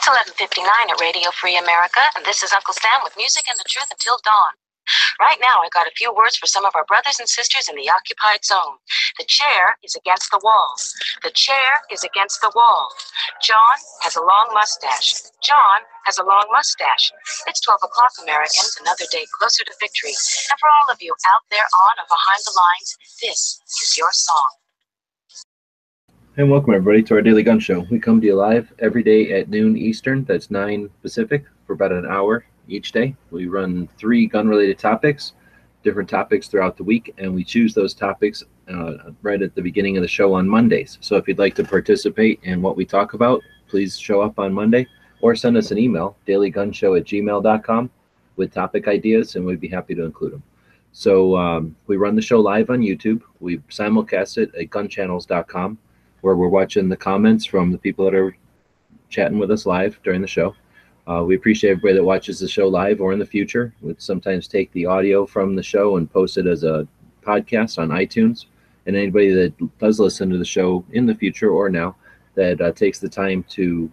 It's 11:59 at Radio Free America, and this is Uncle Sam with music and the truth until dawn. Right now, I got a few words for some of our brothers and sisters in the occupied zone. The chair is against the wall. The chair is against the wall. John has a long mustache. John has a long mustache. It's 12 o'clock, Americans, another day closer to victory. And for all of you out there on or behind the lines, this is your song. And welcome everybody to our daily gun show. We come to you live every day at noon Eastern, that's 9 Pacific, for about an hour each day. We run 3 gun-related topics, different topics throughout the week, and we choose those topics right at the beginning of the show on Mondays. So if you'd like to participate in what we talk about, please show up on Monday or send us an email, dailygunshow@gmail.com, with topic ideas, and we'd be happy to include them. So we run the show live on YouTube. We simulcast it at gunchannels.com, where we're watching the comments from the people that are chatting with us live during the show. We appreciate everybody that watches the show live or in the future. We'd sometimes take the audio from the show and post it as a podcast on iTunes. And anybody that does listen to the show in the future or now that takes the time to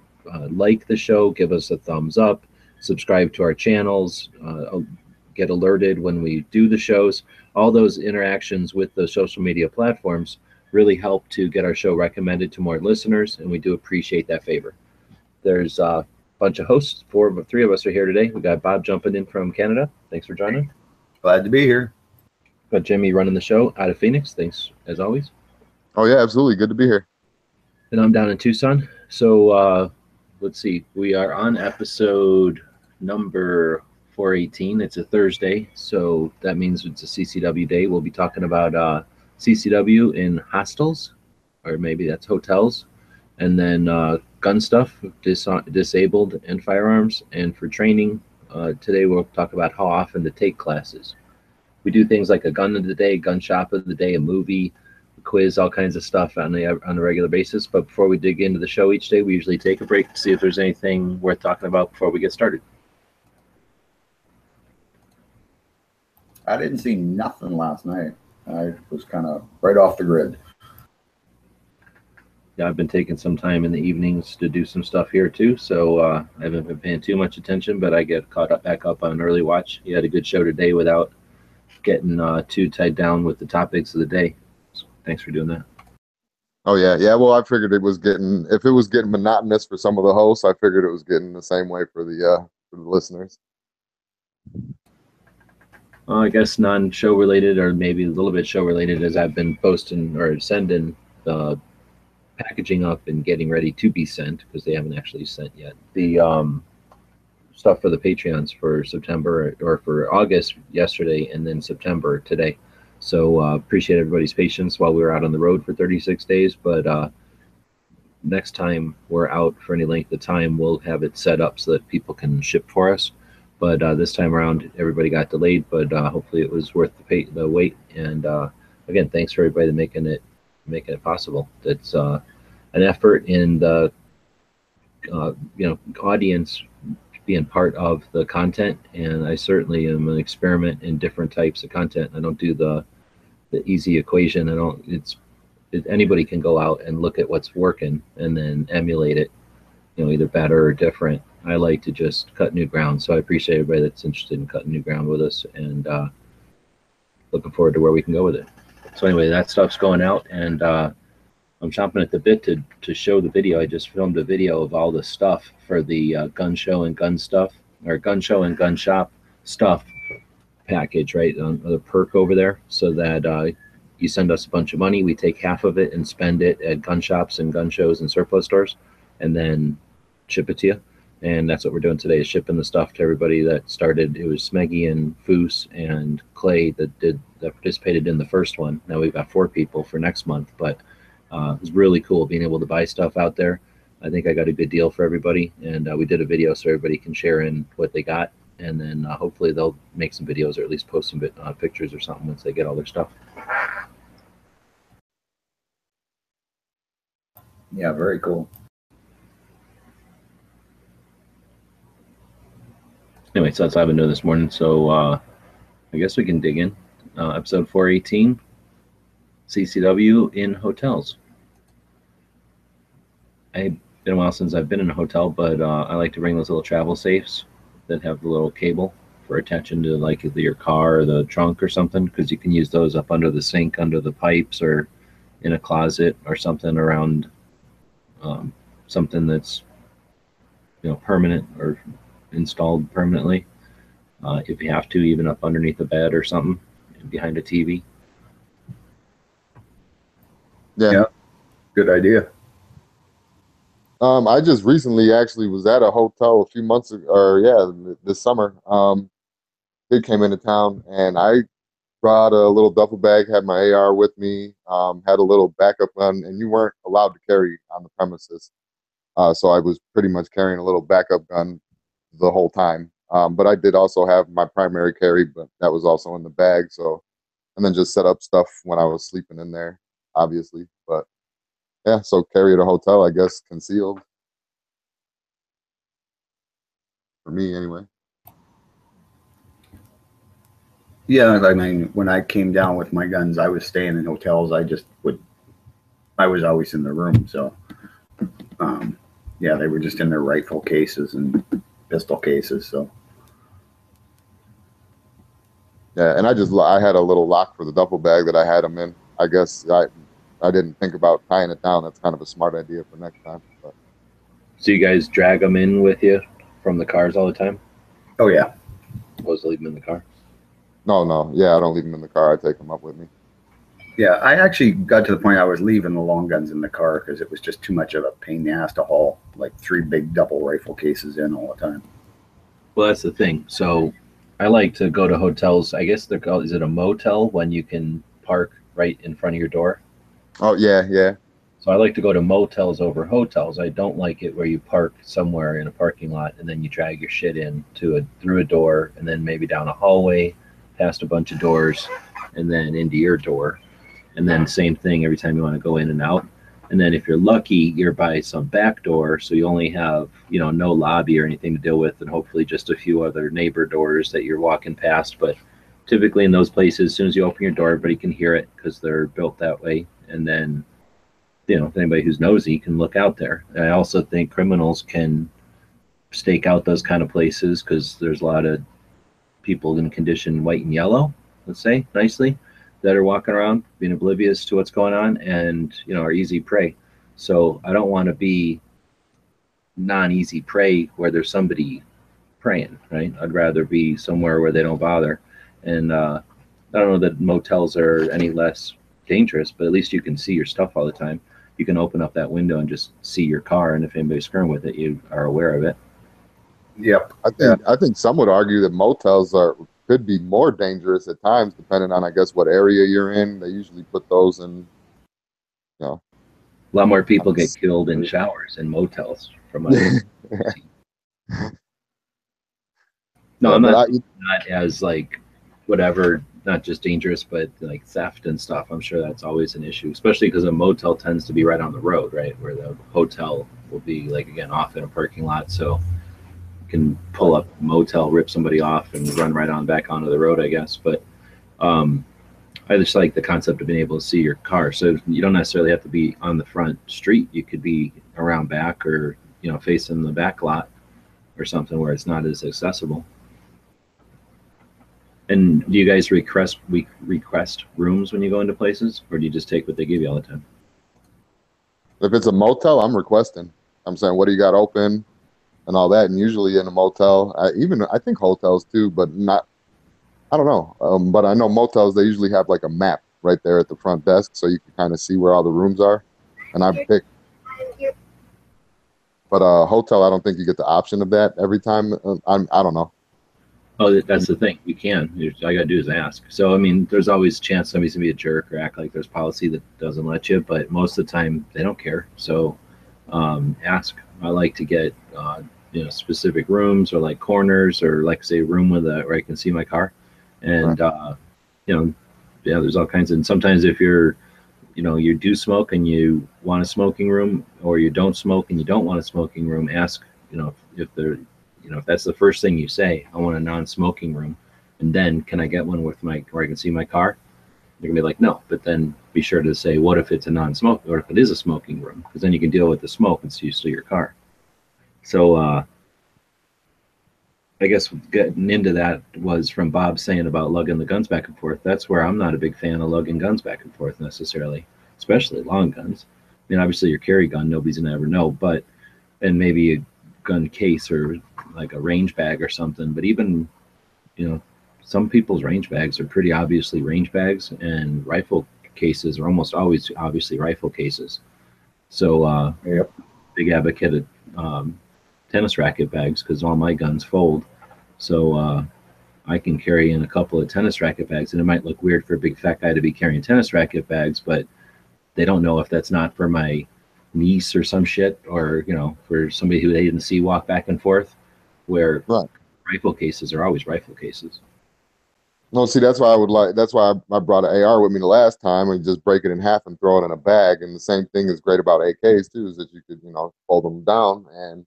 like the show, give us a thumbs up, subscribe to our channels, get alerted when we do the shows. All those interactions with the social media platforms really help to get our show recommended to more listeners, and we do appreciate that favor. There's a bunch of hosts. 3 of us are here today. We got Bob jumping in from Canada. Thanks for joining. Glad to be here. Got Jimmy running the show out of Phoenix. Thanks as always. Oh yeah, absolutely. Good to be here. And I'm down in Tucson. So let's see. We are on episode number 418. It's a Thursday, so that means it's a CCW day. We'll be talking about CCW in hostels, or maybe that's hotels, and then gun stuff, disabled and firearms. And for training, today we'll talk about how often to take classes. We do things like a gun of the day, gun shop of the day, a movie, a quiz, all kinds of stuff on a regular basis. But before we dig into the show each day, we usually take a break to see if there's anything worth talking about before we get started. I didn't see nothing last night. I was kind of right off the grid. Yeah, I've been taking some time in the evenings to do some stuff here too, so I haven't been paying too much attention, but I get caught back up on an early watch. You had a good show today without getting too tied down with the topics of the day. So thanks for doing that. Oh yeah. Well, I figured if it was getting monotonous for some of the hosts, I figured it was getting the same way for the listeners. I guess non-show related, or maybe a little bit show related, as I've been posting or sending the packaging up and getting ready to be sent, because they haven't actually sent yet, the stuff for the Patreons for September, or for August yesterday, and then September today. So appreciate everybody's patience while we were out on the road for 36 days. But next time we're out for any length of time, we'll have it set up so that people can ship for us. But this time around, everybody got delayed, but hopefully it was worth the wait. And again, thanks for everybody making it possible. It's an effort in the audience being part of the content, and I certainly am an experiment in different types of content. I don't do the easy equation. Anybody can go out and look at what's working and then emulate it, either better or different. I like to just cut new ground, so I appreciate everybody that's interested in cutting new ground with us, and looking forward to where we can go with it. So anyway, that stuff's going out, and I'm chomping at the bit to show the video. I just filmed a video of all the stuff for the gun show and gun stuff, or gun show and gun shop stuff package, right? The perk over there, so that you send us a bunch of money, we take half of it and spend it at gun shops and gun shows and surplus stores, and then ship it to you. And that's what we're doing today, is shipping the stuff to everybody that started. It was Smeggy and Foose and Clay that participated in the first one. Now we've got 4 people for next month, but it was really cool being able to buy stuff out there. I think I got a good deal for everybody, and we did a video so everybody can share in what they got, and then hopefully they'll make some videos, or at least post some pictures or something once they get all their stuff. Yeah, very cool. Anyway, so that's what I've been doing this morning. So I guess we can dig in. Episode 418, CCW in hotels. I been a while since I've been in a hotel, but I like to bring those little travel safes that have the little cable for attaching to like either your car or the trunk or something, because you can use those up under the sink, under the pipes, or in a closet or something around um, something that's permanent or installed permanently. If you have to, even up underneath the bed or something, behind a TV. Yeah. Yeah. Good idea. I just recently actually was at a hotel a few months ago, or yeah, this summer. Kid came into town, and I brought a little duffel bag, had my AR with me, had a little backup gun, and you weren't allowed to carry on the premises. So I was pretty much carrying a little backup gun the whole time. But I did also have my primary carry, but that was also in the bag. So, and then just set up stuff when I was sleeping in there, obviously. But yeah, so carry at a hotel, I guess, concealed for me anyway. Yeah, I mean, when I came down with my guns, I was staying in hotels. I was always in the room. So, yeah, they were just in their rifle cases and pistol cases. So, Yeah, and I had a little lock for the duffel bag that I had them in. I guess I didn't think about tying it down. That's kind of a smart idea for next time. But So you guys drag them in with you from the cars all the time? oh yeah, Opposed to leave them in the car? no, yeah, I don't leave them in the car. I take them up with me. yeah. I actually got to the point I was leaving the long guns in the car because it was just too much of a pain in the ass to haul like 3 big double rifle cases in all the time. Well, that's the thing. So I like to go to hotels. I guess they're called, is it a motel when you can park right in front of your door? Oh yeah, yeah. So I like to go to motels over hotels. I don't like it where you park somewhere in a parking lot and then you drag your shit in through a door and then maybe down a hallway, past a bunch of doors, and then into your door. And then same thing every time you want to go in and out. And then if you're lucky, you're by some back door, so you only have, no lobby or anything to deal with, and hopefully just a few other neighbor doors that you're walking past. But typically in those places, as soon as you open your door, everybody can hear it because they're built that way. And then, if anybody who's nosy can look out there. And I also think criminals can stake out those kind of places because there's a lot of people in condition white and yellow, let's say nicely, that are walking around being oblivious to what's going on and are easy prey. So I don't want to be non-easy prey where there's somebody praying, right? I'd rather be somewhere where they don't bother. And I don't know that motels are any less dangerous, but at least you can see your stuff all the time. You can open up that window and just see your car, and if anybody's screwing with it, you are aware of it. Yep. I think some would argue that motels could be more dangerous at times, depending on I guess what area you're in. They usually put those in, A lot more people get killed in showers in motels from my No, I'm not as like whatever, not just dangerous, but like theft and stuff. I'm sure that's always an issue, especially because a motel tends to be right on the road, right? Where the hotel will be like, again, off in a parking lot. So you can pull up a motel, rip somebody off and run right on back onto the road, I guess. But I just like the concept of being able to see your car. So you don't necessarily have to be on the front street. You could be around back or, facing the back lot or something where it's not as accessible. And do you guys request rooms when you go into places, or do you just take what they give you all the time? If it's a motel, I'm requesting. I'm saying, what do you got open and all that. And usually in a motel, I think hotels too, but not, I don't know. But I know motels, they usually have like a map right there at the front desk, so you can kind of see where all the rooms are. And I pick. But a hotel, I don't think you get the option of that every time. I don't know. Oh, that's the thing. You can. All you got to do is ask. So, I mean, there's always a chance somebody's going to be a jerk or act like there's policy that doesn't let you, but most of the time they don't care. So ask. I like to get, specific rooms or like corners or like say a room where I can see my car. And, there's all kinds of, and sometimes if you do smoke and you want a smoking room, or you don't smoke and you don't want a smoking room, ask, if that's the first thing you say, I want a non-smoking room, and then can I get one where I can see my car? They're gonna be like, no, but then be sure to say, what if it's a non-smoke, or if it is a smoking room? Because then you can deal with the smoke and still your car. So I guess getting into that was from Bob saying about lugging the guns back and forth. That's where I'm not a big fan of lugging guns back and forth necessarily, especially long guns. I mean, obviously your carry gun, nobody's gonna ever know, but and maybe a gun case or like a range bag or something. But even, you know, some people's range bags are pretty obviously range bags, and rifle cases are almost always obviously rifle cases. So Yep. big advocate of tennis racket bags because all my guns fold. So I can carry in a couple of tennis racket bags, and it might look weird for a big fat guy to be carrying tennis racket bags, but they don't know if that's not for my niece or some shit, or you know, for somebody who they didn't see walk back and forth. Where Right. rifle cases are always rifle cases. No, see, that's why I would like. That's why I brought an AR with me the last time, and just break it in half and throw it in a bag. And the same thing is great about AKs too, is that you could, you know, fold them down and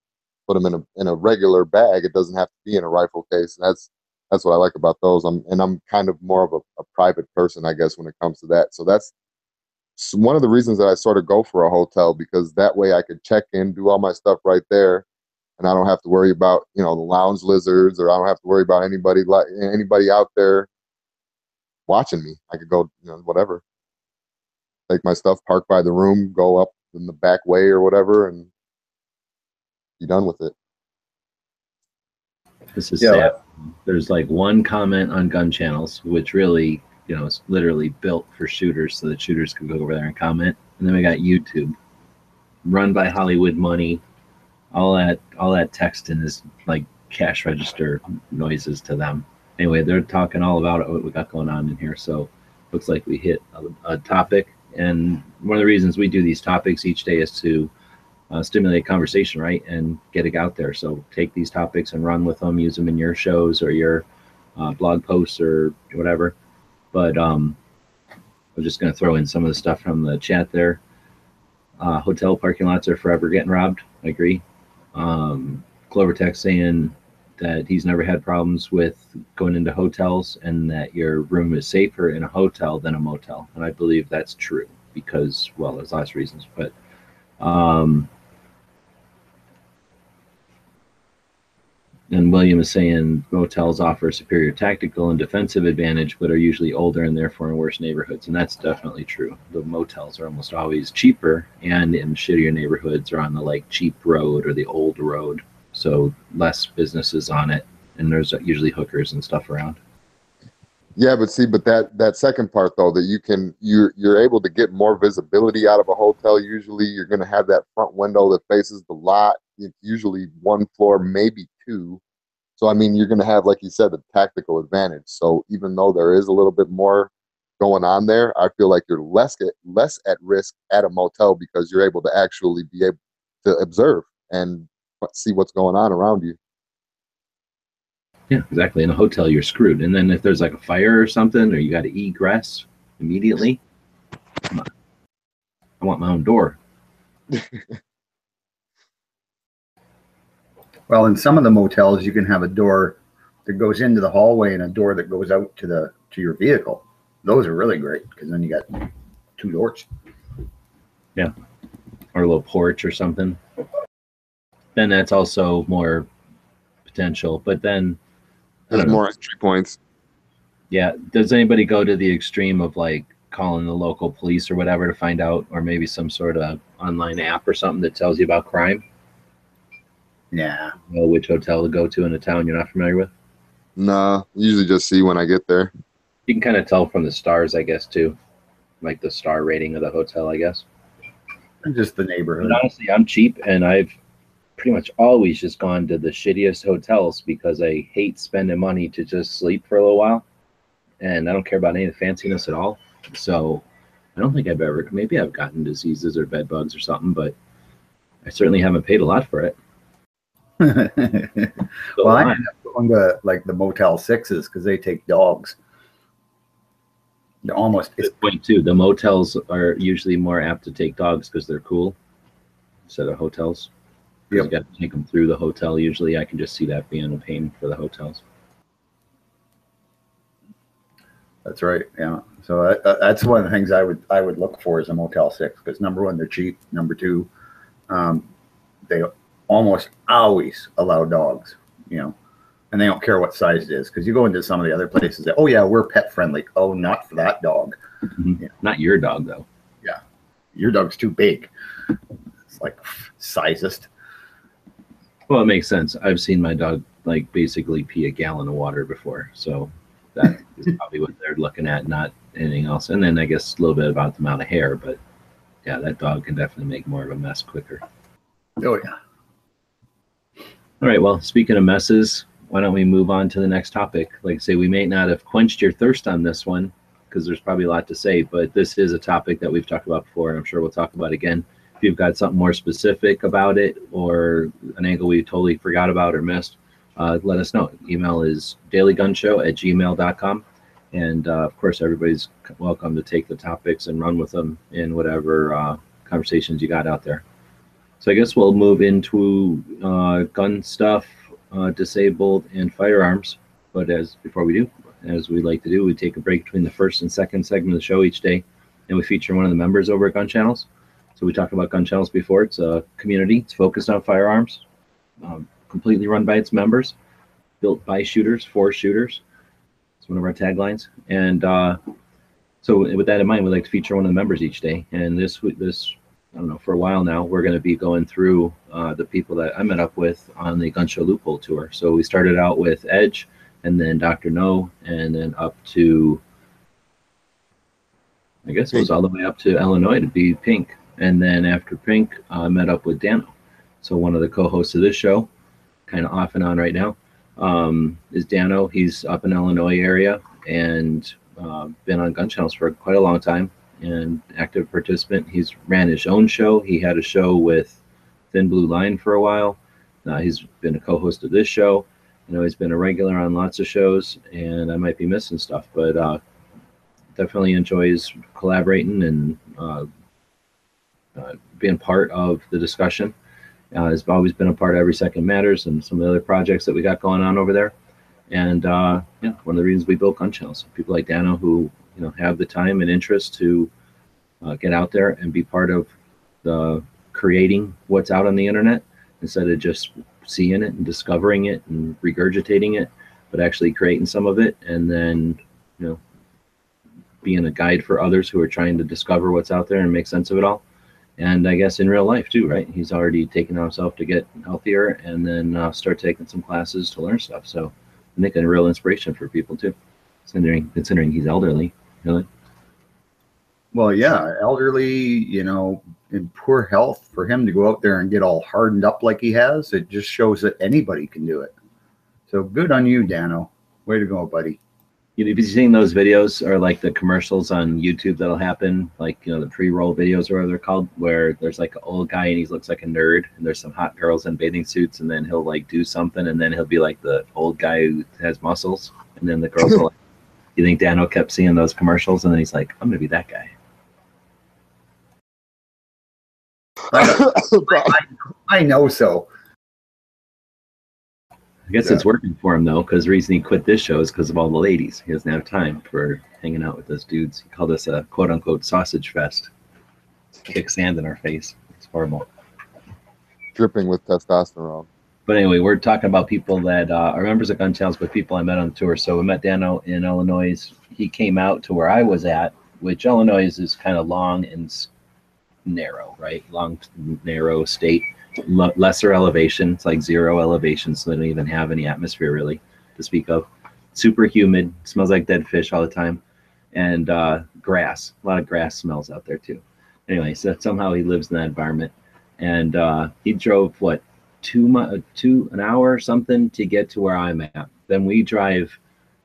put them in a regular bag. It doesn't have to be in a rifle case. That's what I like about those. I'm kind of more of a private person, I guess, when it comes to that. So that's one of the reasons that I sort of go for a hotel, because that way I could check in, do all my stuff right there, and I don't have to worry about, you know, the lounge lizards, or I don't have to worry about anybody out there watching me. I could go, you know, whatever, take my stuff, park by the room, go up in the back way or whatever, and be done with it. This is Yeah. sad. There's like one comment on gun channels, which really, you know, is literally built for shooters so that shooters can go over there and comment. And then we got YouTube, run by Hollywood money. All that texting is like cash register noises to them. Anyway, they're talking all about it, what we got going on in here. So looks like we hit a topic. And one of the reasons we do these topics each day is to stimulate conversation, right? And get it out there. So take these topics and run with them, use them in your shows or your blog posts or whatever. But I'm just going to throw in some of the stuff from the chat there. Hotel parking lots are forever getting robbed. I agree. Clovertech saying that he's never had problems with going into hotels, and that your room is safer in a hotel than a motel. And I believe that's true because, well, there's lots of reasons, but and William is saying motels offer a superior tactical and defensive advantage, but are usually older and therefore in worse neighborhoods. And that's definitely true. The motels are almost always cheaper and in shittier neighborhoods, or on the like cheap road or the old road. So less businesses on it. And there's usually hookers and stuff around. Yeah, but see, but that second part though, that you're able to get more visibility out of a hotel. Usually you're going to have that front window that faces the lot. It's usually one floor, maybe two. So I mean, you're going to have, like you said, the tactical advantage. So even though there is a little bit more going on there, I feel like you're less at risk at a motel, because you're able to actually be able to observe and see what's going on around you. Yeah, exactly. In a hotel, you're screwed. And then if there's like a fire or something, or you got to egress immediately, come on. I want my own door. Well, in some of the motels, you can have a door that goes into the hallway and a door that goes out to your vehicle. Those are really great, because then you got two doors. Yeah, or a little porch or something. Then that's also more potential. But then There's more entry points. Yeah. Does anybody go to the extreme of like calling the local police or whatever to find out, or maybe some sort of online app or something that tells you about crime? Yeah. You know which hotel to go to in a town you're not familiar with? Nah, usually just see when I get there. You can kind of tell from the stars, I guess, too. Like the star rating of the hotel, I guess. And just the neighborhood. But honestly, I'm cheap, and I've pretty much always just gone to the shittiest hotels because I hate spending money to just sleep for a little while. And I don't care about any of the fanciness at all. So I don't think maybe I've gotten diseases or bed bugs or something, but I certainly haven't paid a lot for it. Well, I end up going to like the Motel 6s because they take dogs. They're almost. Good point too. The motels are usually more apt to take dogs because they're cool instead of hotels. Yep. You got to take them through the hotel. Usually, I can just see that being a pain for the hotels. That's right. Yeah. So that's one of the things I would look for is a Motel 6, because number one, they're cheap. Number two, they almost always allow dogs, you know, and they don't care what size it is. Because you go into some of the other places that, oh yeah, we're pet friendly. Oh, not for that dog. Mm-hmm. You know? Not your dog though. Yeah, your dog's too big. It's like sizest. Well, it makes sense. I've seen my dog like basically pee a gallon of water before, so that is probably what they're looking at, not anything else. And then I guess a little bit about the amount of hair, but yeah, that dog can definitely make more of a mess quicker. Oh yeah. All right. Well, speaking of messes, why don't we move on to the next topic? Like I say, we may not have quenched your thirst on this one because there's probably a lot to say, but this is a topic that we've talked about before, and I'm sure we'll talk about again. If you've got something more specific about it or an angle we totally forgot about or missed, let us know. Email is dailygunshow@gmail.com. And of course, everybody's welcome to take the topics and run with them in whatever conversations you got out there. So I guess we'll move into gun stuff, disabled, and firearms. But before we do, as we like to do, we take a break between the first and second segment of the show each day, and we feature one of the members over at Gun Channels. So we talked about Gun Channels before. It's a community. It's focused on firearms, completely run by its members, built by shooters, for shooters. It's one of our taglines. And so with that in mind, we like to feature one of the members each day. And this I don't know, for a while now, we're going to be going through the people that I met up with on the Gun Show Loophole tour. So we started out with Edge, and then Dr. No, and then up to, I guess it was all the way up to Illinois to be Pink. And then after Pink, I met up with DanO. So one of the co-hosts of this show, kind of off and on right now, is DanO. He's up in Illinois area and been on Gun Channels for quite a long time and active participant. He's ran his own show. He had a show with Thin Blue Line for a while. He's been a co-host of this show. You know, he's been a regular on lots of shows, and I might be missing stuff, but definitely enjoys collaborating and being part of the discussion. Has always been a part of Every Second Matters and some of the other projects that we got going on over there. And yeah, one of the reasons we built Gun Channels, people like DanO who have the time and interest to get out there and be part of the creating what's out on the internet instead of just seeing it and discovering it and regurgitating it, but actually creating some of it and then being a guide for others who are trying to discover what's out there and make sense of it all. And I guess in real life too, right? He's already taken on himself to get healthier and then start taking some classes to learn stuff. So I think a real inspiration for people too, considering he's elderly, really. Well, yeah, elderly, in poor health, for him to go out there and get all hardened up like he has, it just shows that anybody can do it. So good on you, DanO. Way to go, buddy. If you've seen those videos or like the commercials on YouTube that'll happen, like, the pre-roll videos or whatever they're called, where there's like an old guy and he looks like a nerd and there's some hot girls in bathing suits and then he'll like do something and then he'll be like the old guy who has muscles and then the girls will like, you think DanO kept seeing those commercials and then he's like, I'm going to be that guy. I know so. I guess it's working for him, though, because the reason he quit this show is because of all the ladies. He doesn't have time for hanging out with those dudes. He called us a quote-unquote sausage fest. Kick sand in our face. It's horrible. Dripping with testosterone. But anyway, we're talking about people that are members of Gun Channels, but people I met on the tour. So we met DanO in Illinois. He came out to where I was at, which Illinois is kind of long and narrow, right? Long, narrow state. Lesser elevation. It's like zero elevation, so they don't even have any atmosphere really to speak of. Super humid, smells like dead fish all the time, and grass. A lot of grass smells out there too. Anyway, so somehow he lives in that environment, and he drove an hour or something to get to where I'm at. Then we drive,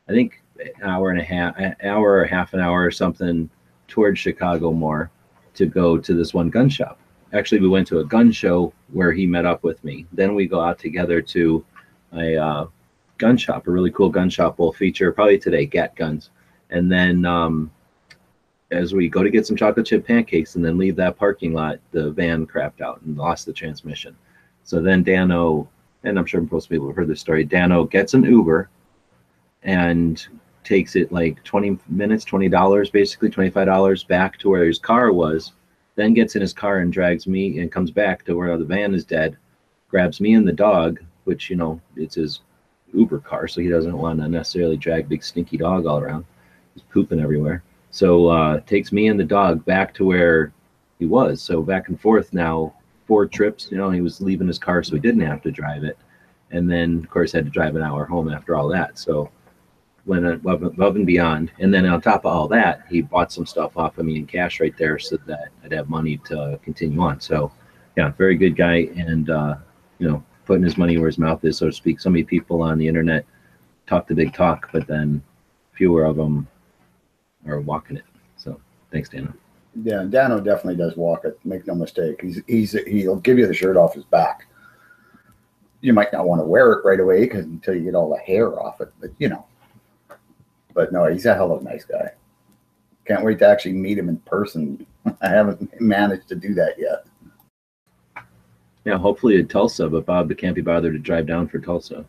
I think an hour or half an hour or something towards Chicago more to go to this one gun shop. Actually, we went to a gun show where he met up with me. Then we go out together to a gun shop, a really cool gun shop we'll feature probably today, Gat Guns. And then as we go to get some chocolate chip pancakes and then leave that parking lot, the van crapped out and lost the transmission. So then DanO, and I'm sure most people have heard this story, DanO gets an Uber and takes it like 20 minutes, $20, basically $25 back to where his car was, then gets in his car and drags me and comes back to where the van is dead, grabs me and the dog, which, you know, it's his Uber car, so he doesn't want to necessarily drag big stinky dog all around. He's pooping everywhere. So takes me and the dog back to where he was. So back and forth now, 4 trips. You know, he was leaving his car so he didn't have to drive it. And then, of course, had to drive an hour home after all that. So went above and beyond. And then on top of all that, he bought some stuff off of me in cash right there so that I'd have money to continue on. So, yeah, very good guy. And, you know, putting his money where his mouth is, so to speak. So many people on the internet talk the big talk, but then fewer of them are walking it. So thanks, DanO. Yeah, DanO definitely does walk it. Make no mistake. He'll give you the shirt off his back. You might not want to wear it right away until you get all the hair off it, but you know. But no, he's a hell of a nice guy. Can't wait to actually meet him in person. I haven't managed to do that yet. Yeah, hopefully at Tulsa, but Bob can't be bothered to drive down for Tulsa.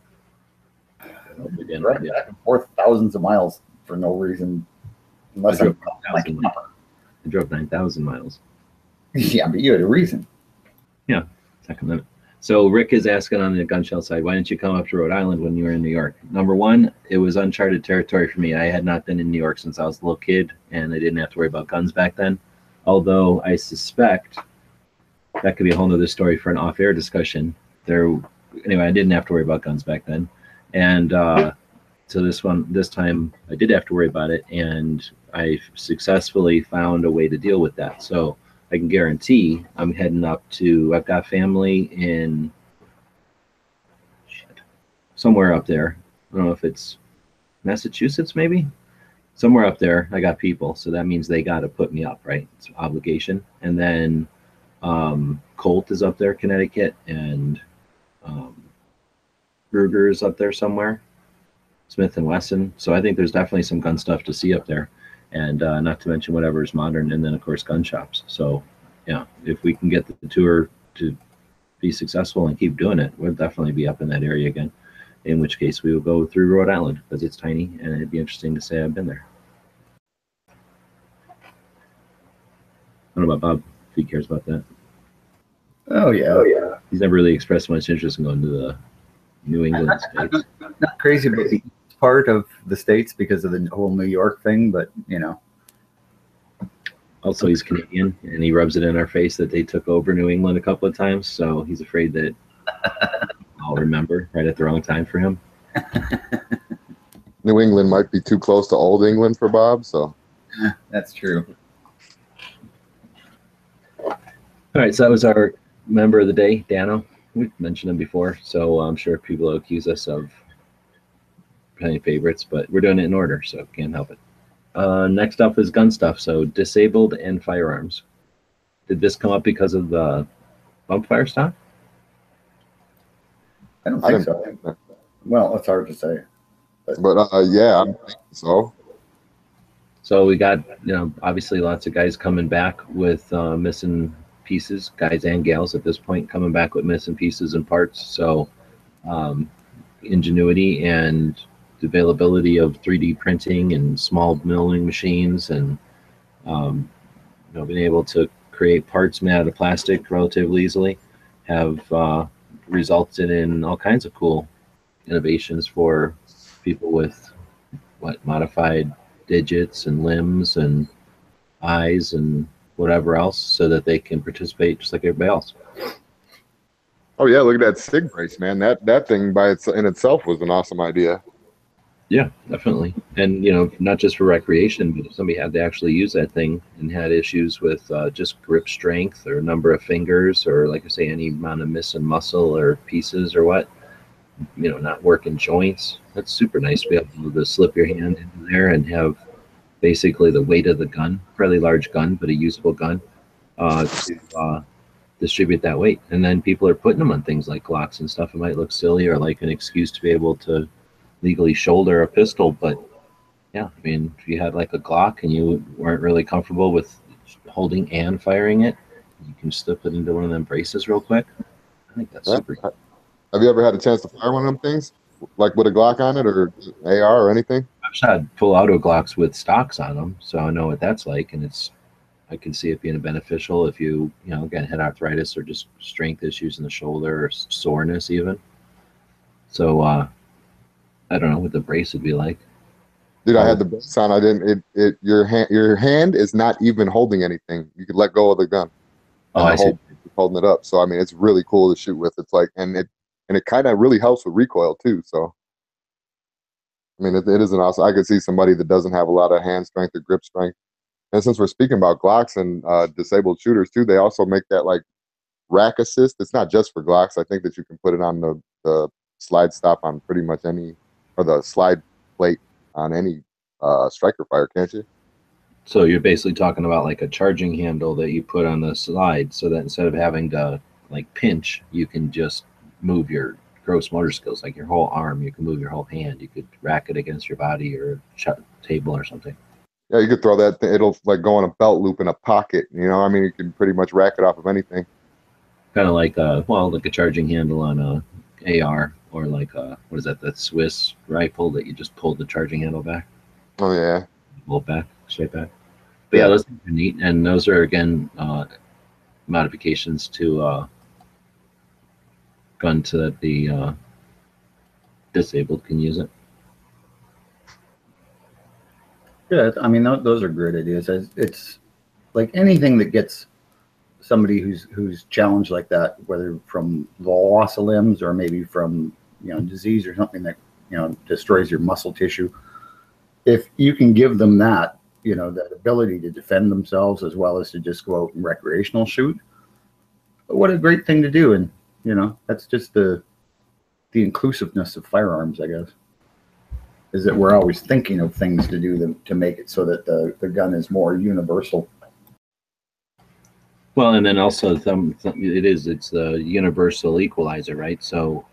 Right, back and forth thousands of miles for no reason, unless I drove 9,000 miles. Yeah, but you had a reason. Yeah, Sacramento. So Rick is asking on the gun shell side, why didn't you come up to Rhode Island when you were in New York? Number one, it was uncharted territory for me. I had not been in New York since I was a little kid, and I didn't have to worry about guns back then. Although I suspect that could be a whole nother story for an off-air discussion. Anyway, I didn't have to worry about guns back then. And so this time I did have to worry about it, and I successfully found a way to deal with that. So I can guarantee I'm heading up to, I've got family in somewhere up there. I don't know if it's Massachusetts, maybe somewhere up there. I got people, so that means they got to put me up, right? It's an obligation. And then Colt is up there, Connecticut, and Ruger is up there somewhere, Smith and Wesson. So I think there's definitely some gun stuff to see up there, and not to mention whatever is modern, and then of course gun shops. So yeah, if we can get the tour to be successful and keep doing it, we'll definitely be up in that area again, in which case we will go through Rhode Island because it's tiny and it'd be interesting to say I've been there. I don't know about Bob, if he cares about that. Oh yeah. He's never really expressed much interest in going to the New England states. Not crazy about the part of the states because of the whole New York thing, but you know. Also, he's Canadian, and he rubs it in our face that they took over New England a couple of times, so he's afraid that I'll remember right at the wrong time for him. New England might be too close to Old England for Bob, so. That's true. All right, so that was our member of the day, DanO. We've mentioned him before, so I'm sure people will accuse us of playing favorites, but we're doing it in order, so can't help it. Next up is gun stuff, so disabled and firearms. Did this come up because of the bump fire stop? I don't think so. Well, it's hard to say. But yeah, I think so. So we got, you know, obviously lots of guys coming back with missing pieces, guys and gals at this point coming back with missing pieces and parts. So ingenuity and the availability of 3D printing and small milling machines, and you know, being able to create parts made out of plastic relatively easily have resulted in all kinds of cool innovations for people with modified digits and limbs and eyes and whatever else, so that they can participate just like everybody else. Oh yeah, look at that SIG brace, man. That thing in itself was an awesome idea. Yeah, definitely. And, you know, not just for recreation, but if somebody had to actually use that thing and had issues with just grip strength or number of fingers, or like I say, any amount of missing muscle or pieces or what, you know, not working joints, that's super nice to be able to slip your hand into there and have basically the weight of the gun, fairly large gun, but a usable gun, to distribute that weight. And then people are putting them on things like Glocks and stuff. It might look silly or like an excuse to be able to legally shoulder a pistol, but yeah, I mean, if you had like a Glock and you weren't really comfortable with holding and firing it, you can slip it into one of them braces real quick. I think that's super. Have you ever had a chance to fire one of them things, like with a Glock on it or AR or anything? I've shot full auto Glocks with stocks on them, so I know what that's like, and I can see it being beneficial if you know, get head arthritis or just strength issues in the shoulder or soreness even. So I don't know what the brace would be like. Dude, I had the brace on. I didn't. Your hand is not even holding anything. You could let go of the gun. Oh, I see. Holding it up. So I mean, it's really cool to shoot with. It's like, and it kind of really helps with recoil too. So I mean, it is an awesome. I could see somebody that doesn't have a lot of hand strength or grip strength. And since we're speaking about Glocks and disabled shooters too, they also make that like rack assist. It's not just for Glocks. I think that you can put it on the slide stop on pretty much any, or the slide plate on any striker fire, can't you? So you're basically talking about like a charging handle that you put on the slide, so that instead of having to like pinch, you can just move your gross motor skills, like your whole arm. You can move your whole hand. You could rack it against your body or table or something. Yeah, you could throw that. It'll like go on a belt loop in a pocket. You know, I mean, you can pretty much rack it off of anything. Kind of like like a charging handle on a AR, or like what is that? The Swiss rifle that you just pulled the charging handle back. Oh yeah, pull it back, straight back. But yeah, those things are neat, and those are again modifications to gun so that the disabled can use it. Yeah, I mean, those are great ideas. It's like anything that gets somebody who's challenged like that, whether from the loss of limbs or maybe from, you know, disease or something that, you know, destroys your muscle tissue. If you can give them that, you know, that ability to defend themselves as well as to just go out and recreational shoot, what a great thing to do. And, you know, that's just the inclusiveness of firearms, I guess, is that we're always thinking of things to do to make it so that the gun is more universal. Well, and then also it's the universal equalizer, right? So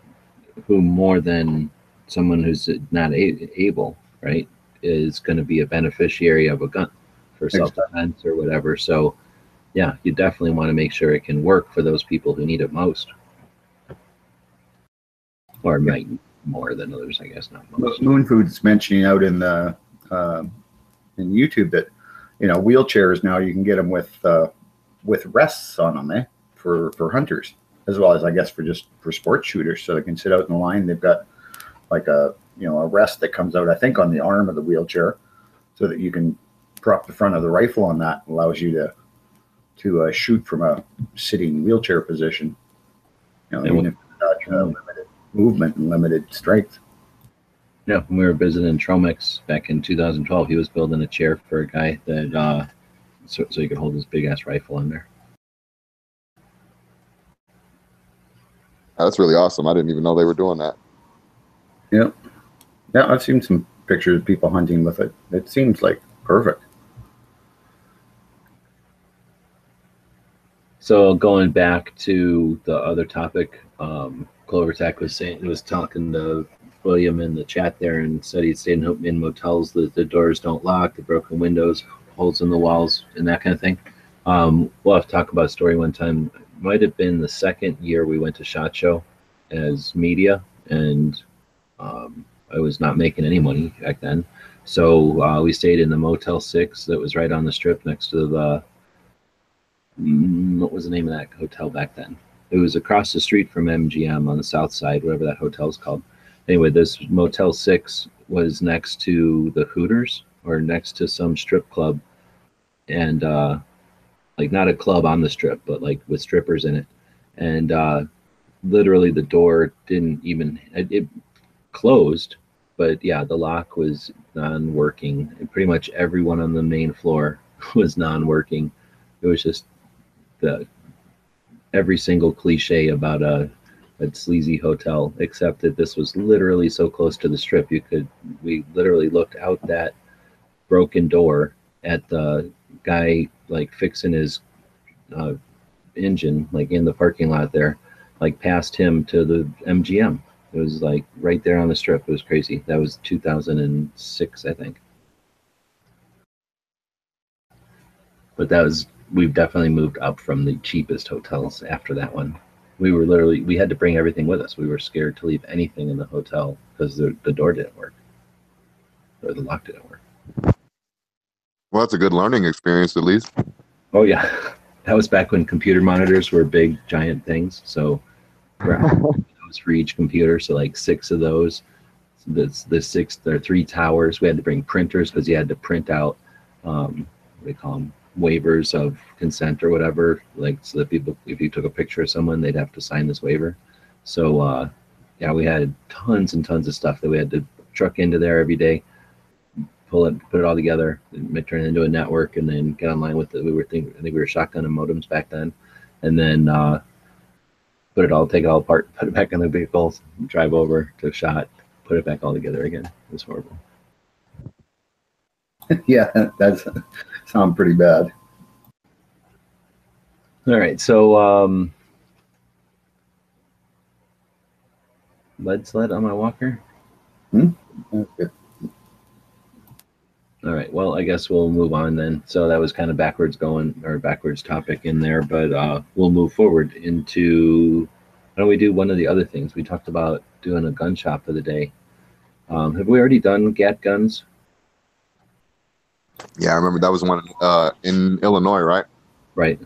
who more than someone who's not able, right, is going to be a beneficiary of a gun for self-defense or whatever. So yeah, you definitely want to make sure it can work for those people who need it most, or might more than others, I guess. Not most. Moonfood's mentioning out in the in YouTube that, you know, wheelchairs now you can get them with rests on them, for hunters, as well as I guess for sports shooters, so they can sit out in the line. They've got like a rest that comes out, I think, on the arm of the wheelchair, so that you can prop the front of the rifle on that. It allows you to shoot from a sitting wheelchair position. You know, even if it's got limited movement and limited strength. Yeah, when we were visiting Tromex back in 2012, he was building a chair for a guy that so he could hold his big ass rifle in there. That's really awesome. I didn't even know they were doing that. Yeah, I've seen some pictures of people hunting with it. It seems like perfect. So going back to the other topic, Clovertech was talking to William in the chat there, and said he'd stayed in motels that the doors don't lock, the broken windows, holes in the walls, and that kind of thing. We'll have to talk about a story one time. It might have been the second year we went to SHOT Show as media, and I was not making any money back then. So we stayed in the Motel 6 that was right on the strip next to the, what was the name of that hotel back then? It was across the street from MGM on the south side, whatever that hotel's called. Anyway, this Motel 6 was next to the Hooters, or next to some strip club, and like not a club on the strip, but like with strippers in it. And literally the door didn't even, it closed, but yeah, the lock was non-working, and pretty much everyone on the main floor was non-working. It was just every single cliche about a sleazy hotel, except that this was literally so close to the strip. We literally looked out that broken door at the guy like fixing his engine, like in the parking lot there, like past him to the MGM. It was like right there on the strip. It was crazy. That was 2006, I think. But we've definitely moved up from the cheapest hotels after that one. We had to bring everything with us. We were scared to leave anything in the hotel because the door didn't work. or the lock didn't work. Well, that's a good learning experience, at least. Oh yeah, that was back when computer monitors were big, giant things. So those for each computer, so like 6 of those. There are 3 towers. We had to bring printers because you had to print out what do they call them, waivers of consent or whatever, like so that people, if you took a picture of someone, they'd have to sign this waiver. So yeah, we had tons and tons of stuff that we had to truck into there every day, put it all together, and turn it into a network, and then get online with it. I think we were shotgunning modems back then, and then take it all apart, put it back in the vehicles, drive over to shot, put it back all together again. It was horrible. Yeah, that's sound pretty bad. All right, so lead sled on my walker. Okay. All right, well, I guess we'll move on then. So that was kind of backwards topic in there, but we'll move forward into, why don't we do one of the other things? We talked about doing a gun shop of the day. Have we already done GAT guns? Yeah, I remember that was one in Illinois, right? Right.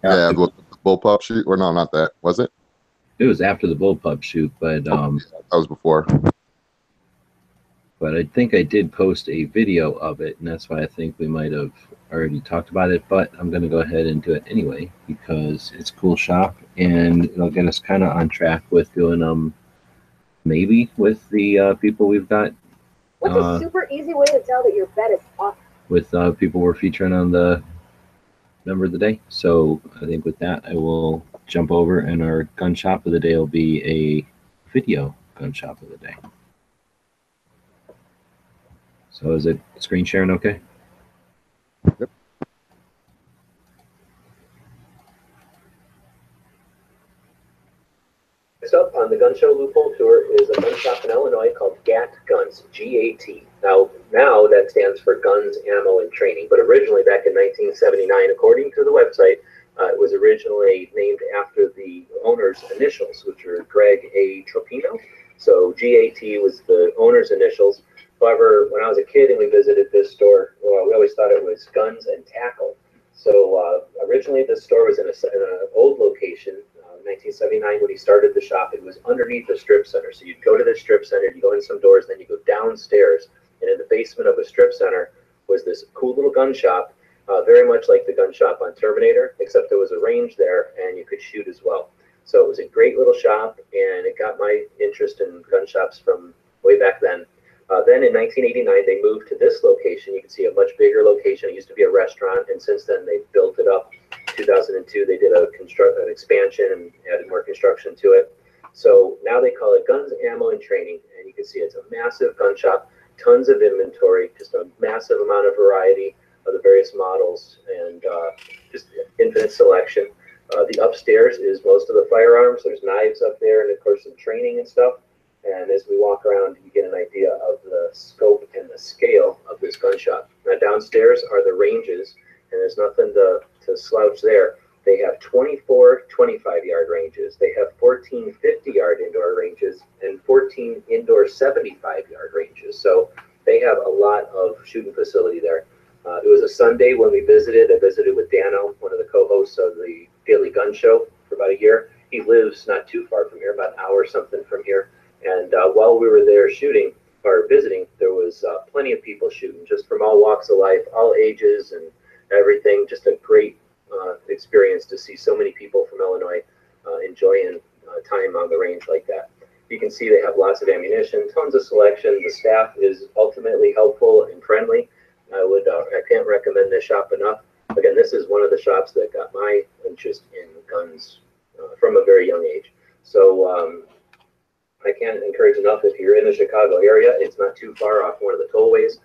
Yeah, the bullpup shoot, or no, not that. Was it? It was after the bullpup shoot, but Yeah, that was before. But I think I did post a video of it, and that's why I think we might have already talked about it. But I'm going to go ahead and do it anyway because it's a cool shop, and it'll get us kind of on track with doing them, maybe with the people we've got. What's a super easy way to tell that your bet is off? With people we're featuring on the Member of the Day. So I think with that, I will jump over, and our gun shop of the day will be a video gun shop of the day. So is it screen sharing okay? Yep. Next up on the Gun Show Loophole Tour is a gun shop in Illinois called GAT Guns, G-A-T. Now that stands for Guns, Ammo, and Training, but originally back in 1979, according to the website, it was originally named after the owner's initials, which are Greg A. Tropino. So GAT was the owner's initials. However, when I was a kid and we visited this store, we always thought it was Guns and Tackle. So originally this store was in an old location. 1979 when he started the shop, it was underneath the strip center. So you'd go to the strip center, you go in some doors, then you go downstairs, and in the basement of a strip center was this cool little gun shop, very much like the gun shop on Terminator, except there was a range there and you could shoot as well. So it was a great little shop, and it got my interest in gun shops from way back then. Then in 1989, they moved to this location. You can see a much bigger location. It used to be a restaurant, and since then they built it up. 2002, they did an expansion and added more construction to it. So now they call it Guns, Ammo, and Training, and you can see it's a massive gun shop, tons of inventory, just a massive amount of variety of the various models, and just infinite selection. The upstairs is most of the firearms. There's knives up there, and of course some training and stuff. And as we walk around, you get an idea of the scope and the scale of this gun shop. Now downstairs are the ranges, and there's nothing to slouch there. They have 24 25-yard ranges. They have 14 50-yard indoor ranges and 14 indoor 75-yard ranges. So they have a lot of shooting facility there. It was a Sunday when we visited. I visited with DanO, one of the co-hosts of the Daily Gun Show, for about a year. He lives not too far from here, about an hour or something from here. And while we were there shooting or visiting, there was plenty of people shooting, just from all walks of life, all ages and everything. Just a great experience to see so many people from Illinois enjoying time on the range like that. You can see they have lots of ammunition, tons of selection. The staff is ultimately helpful and friendly. I can't recommend this shop enough. Again, this is one of the shops that got my interest in guns from a very young age. So I can't encourage enough, if you're in the Chicago area, it's not too far off one of the tollways.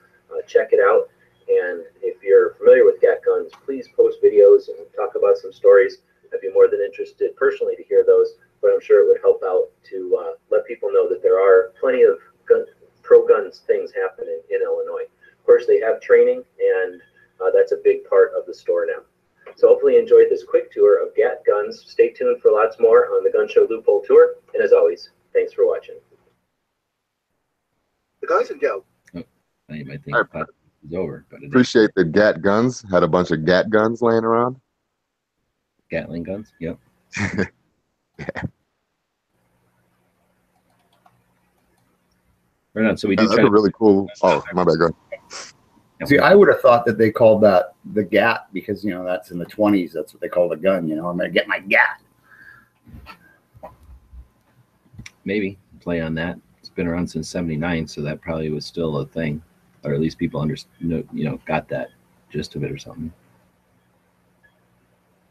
Check it out. And if you're familiar with GAT guns, please post videos and talk about some stories. I'd be more than interested personally to hear those, but I'm sure it would help out to let people know that there are plenty of pro-guns things happening in Illinois. Of course, they have training, and that's a big part of the store now. So hopefully you enjoyed this quick tour of GAT guns. Stay tuned for lots more on the Gun Show Loophole Tour. And as always, thanks for watching. The guys and Joe. Now you might think I the podcast is over, but it ain't. appreciate the GAT guns. Had a bunch of GAT guns laying around. Gatling guns. Yep. Right on. So we do That's try a to. really cool. Oh, my bad. Go ahead. See, I would have thought that they called that the GAT because, you know, that's in the 20s. That's what they call the gun. You know, I'm going to get my GAT. Maybe play on that. It's been around since '79, so that probably was still a thing, or at least people got that gist of it or something.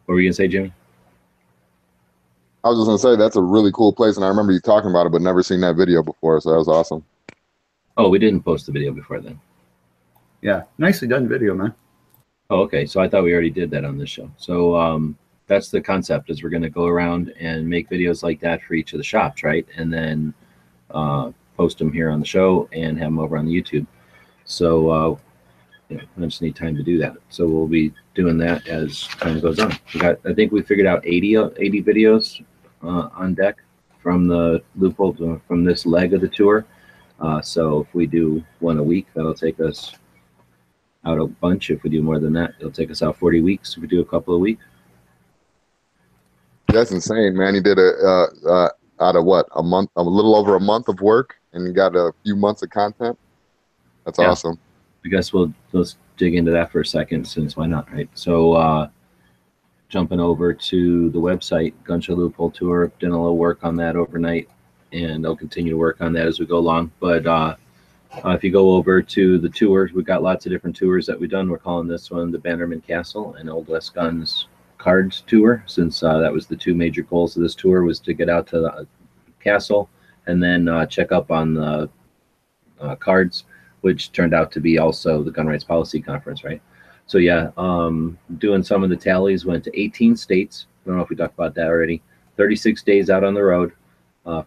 What were you gonna say, Jimmy? I was just gonna say that's a really cool place, and I remember you talking about it, but never seen that video before, so that was awesome. Oh, we didn't post the video before then. Yeah, nicely done video, man. Oh, okay. So I thought we already did that on this show. So that's the concept, is we're going to go around and make videos like that for each of the shops, right? And then post them here on the show and have them over on the YouTube. So I just need time to do that. So we'll be doing that as time goes on. I think we figured out 80 videos on deck from the Loophole, from this leg of the tour. So if we do one a week, that'll take us out a bunch. If we do more than that, it'll take us out 40 weeks. If we do a couple a week. That's insane, man. You did out of what, a month, a little over a month of work, and you got a few months of content. That's awesome. I guess let's dig into that for a second, since why not, right? So jumping over to the website, Gunshot Loophole Tour, did a little work on that overnight, and I'll continue to work on that as we go along. But if you go over to the tours, we've got lots of different tours that we've done. We're calling this one the Bannerman Castle and Old West Guns Cards Tour, since that was the two major goals of this tour, was to get out to the castle and then check up on the cards, which turned out to be also the Gun Rights Policy Conference, right? So yeah, doing some of the tallies, went to 18 states. I don't know if we talked about that already. 36 days out on the road.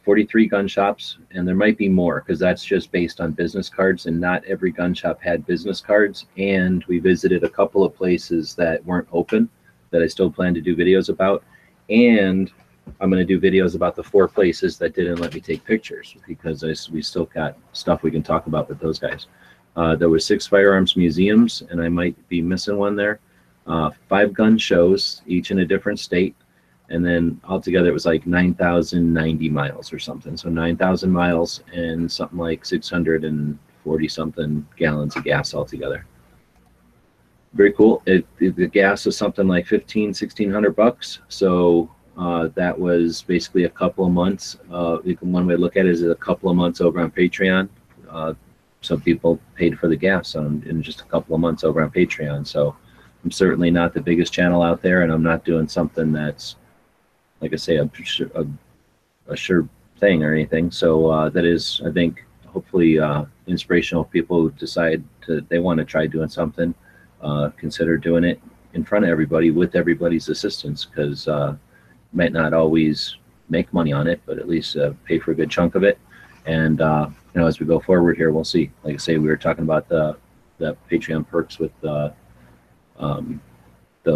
43 gun shops, and there might be more because that's just based on business cards, and not every gun shop had business cards. And we visited a couple of places that weren't open that I still plan to do videos about. And I'm going to do videos about the 4 places that didn't let me take pictures, because we still got stuff we can talk about with those guys. There were 6 firearms museums, and I might be missing one there. 5 gun shows, each in a different state. And then altogether, it was like 9,090 miles or something. So 9,000 miles and something like 640 something gallons of gas altogether. Very cool. The gas was something like $1,600. So that was basically a couple of months. One way to look at it is a couple of months over on Patreon. Some people paid for the gas in just a couple of months over on Patreon. So I'm certainly not the biggest channel out there, and I'm not doing something that's, like I say, a sure thing or anything. So that is, I think, hopefully inspirational. People who decide they want to try doing something, consider doing it in front of everybody with everybody's assistance, because might not always make money on it, but at least pay for a good chunk of it. And as we go forward here, we'll see. Like I say, we were talking about the Patreon perks with the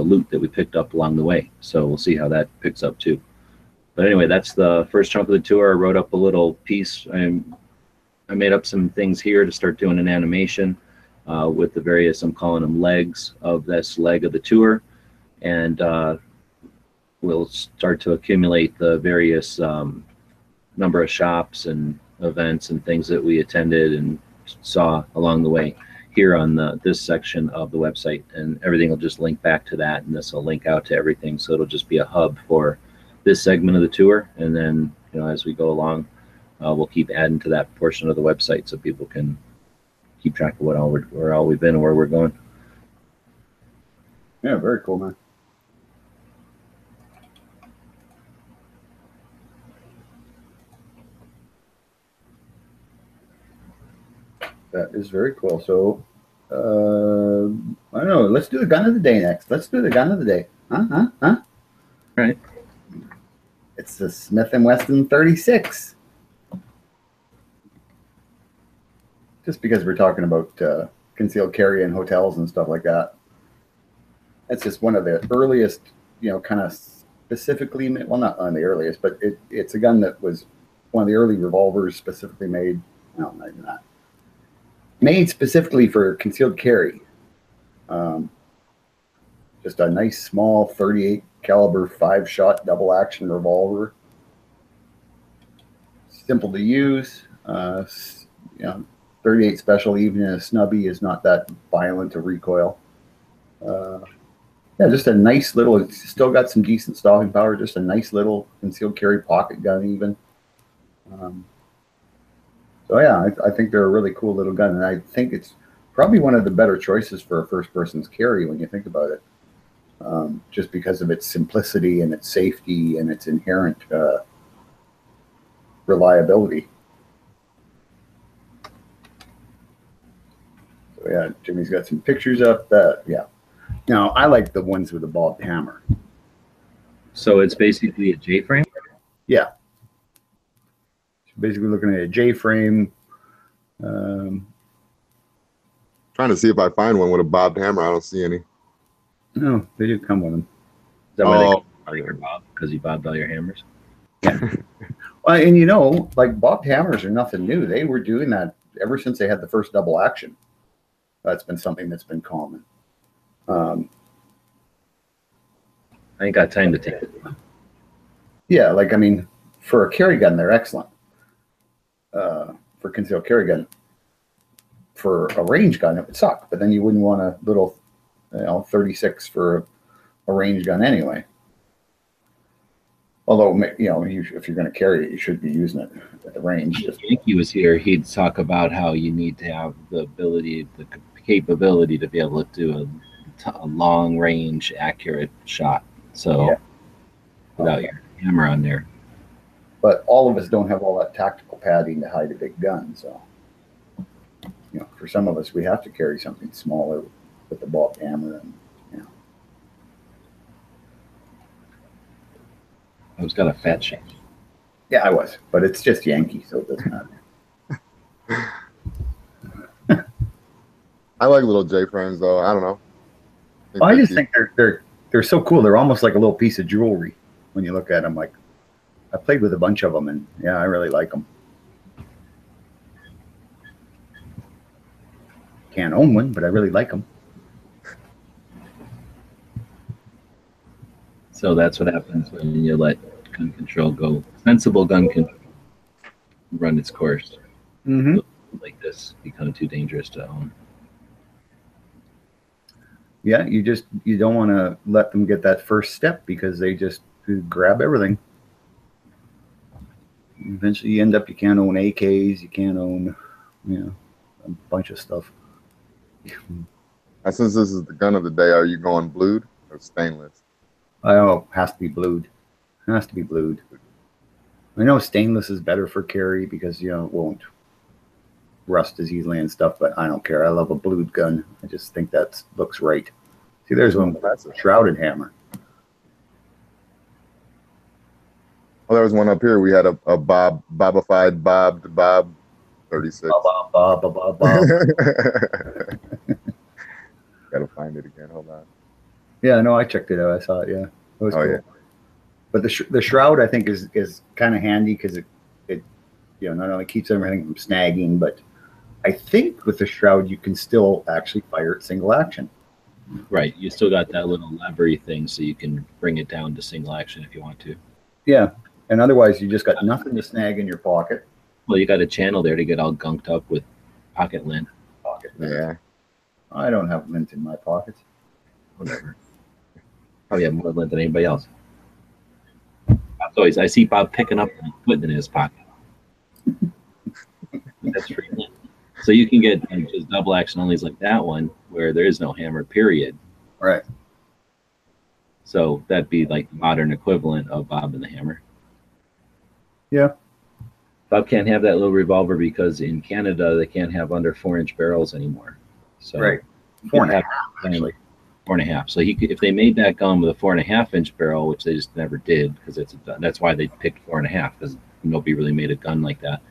loot that we picked up along the way. So we'll see how that picks up too. But anyway, that's the first chunk of the tour. I wrote up a little piece. I made up some things here to start doing an animation with the various, I'm calling them legs of this leg of the tour. And we'll start to accumulate the various number of shops and events and things that we attended and saw along the way here on this section of the website, and everything will just link back to that, and this will link out to everything. So it'll just be a hub for this segment of the tour, and then as we go along, we'll keep adding to that portion of the website so people can keep track of where all we've been and where we're going. Yeah, very cool, man. That is very cool. So, I don't know. Let's do the gun of the day next. Let's do the gun of the day. Huh? All right. It's the Smith & Wesson 36. Just because we're talking about concealed carry in hotels and stuff like that. That's just one of the earliest, kind of specifically, well, not on the earliest, but it's a gun that was one of the early revolvers specifically made. No, not even that. made specifically for concealed carry. Just a nice small 38 caliber 5-shot double action revolver. Simple to use. 38 special, even in a snubby, is not that violent a recoil. Yeah, just a nice little, it's still got some decent stopping power, just a nice little concealed carry pocket gun even. So yeah, I think they're a really cool little gun, and I think it's probably one of the better choices for a first person's carry when you think about it. Just because of its simplicity and its safety and its inherent reliability. So yeah, Jimmy's got some pictures up that, yeah. Now, I like the ones with the bobbed hammer. So it's basically a J-frame? Yeah. So basically looking at a J-frame. Trying to see if I find one with a bobbed hammer. I don't see any. No, they do come with them. Is that why they call Bob? Because you bobbed all your hammers? Yeah. Well, and you know, like bobbed hammers are nothing new. They were doing that ever since they had the first double action. That's been something that's been common. I ain't got time to take it. Yeah, like, I mean, for a carry gun, they're excellent. For concealed carry gun. For a range gun, it would suck. But then you wouldn't want a little, 36 for a range gun anyway. Although, if you're going to carry it, you should be using it at the range. If Yankee was here, he'd talk about how you need to have the ability, the capability to be able to do a long range accurate shot. So yeah. Without your hammer on there. But all of us don't have all that tactical padding to hide a big gun. So, for some of us, we have to carry something smaller with the bobbed hammer. And, I was got a fat shake. Yeah, I was. But it's just Yankee, so it doesn't matter. I like little J-frames, though. I don't know. I just think they're so cool. They're almost like a little piece of jewelry when you look at them. Like, I played with a bunch of them, and yeah, I really like them. Can't own one, but I really like them. So that's what happens when you let gun control go. Sensible gun control run its course. Mm-hmm. Like this become too dangerous to own. Yeah, you don't want to let them get that first step because they just grab everything. Eventually, you can't own AKs, you can't own, a bunch of stuff. Since this is the gun of the day, are you going blued or stainless? Oh, has to be blued. Has to be blued. I know stainless is better for carry because it won't rust as easily and stuff, but I don't care. I love a blued gun. I just think that looks right. See, there's one with a shrouded hammer. Well, there was one up here. We had a bobified Bob 36. Bob. Gotta find it again. Hold on. Yeah, no, I checked it out. I saw it. Yeah, it was cool. Yeah. But the shroud, I think, is kind of handy because it not only keeps everything from snagging, but I think with the shroud you can still actually fire it single action. Right, you still got that little levery thing, so you can bring it down to single action if you want to. Yeah, and otherwise you just got nothing to snag in your pocket. Well, you got a channel there to get all gunked up with pocket lint. Yeah. I don't have lint in my pockets. Whatever. Probably have more lint than anybody else. I see Bob picking up and putting it in his pocket. That's free lint. So you can get just double action onlys like that one where there is no hammer, period. Right. So that'd be like the modern equivalent of Bob and the hammer. Yeah. Bob can't have that little revolver because in Canada they can't have under 4-inch barrels anymore. So right. 4.5 actually. 4.5. So if they made that gun with a 4.5-inch barrel, which they just never did, because that's why they picked 4.5, because nobody really made a gun like that.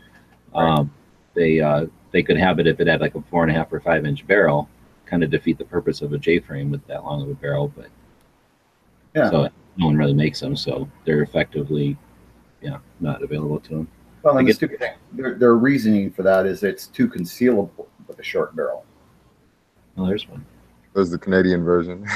Right. They could have it if it had like a 4.5 or 5-inch barrel, kind of defeat the purpose of a J-frame with that long of a barrel. But yeah, so no one really makes them, so they're effectively, not available to them. Well, and the stupid thing, their reasoning for that is it's too concealable. a short barrel. Oh, there's one. There's the Canadian version.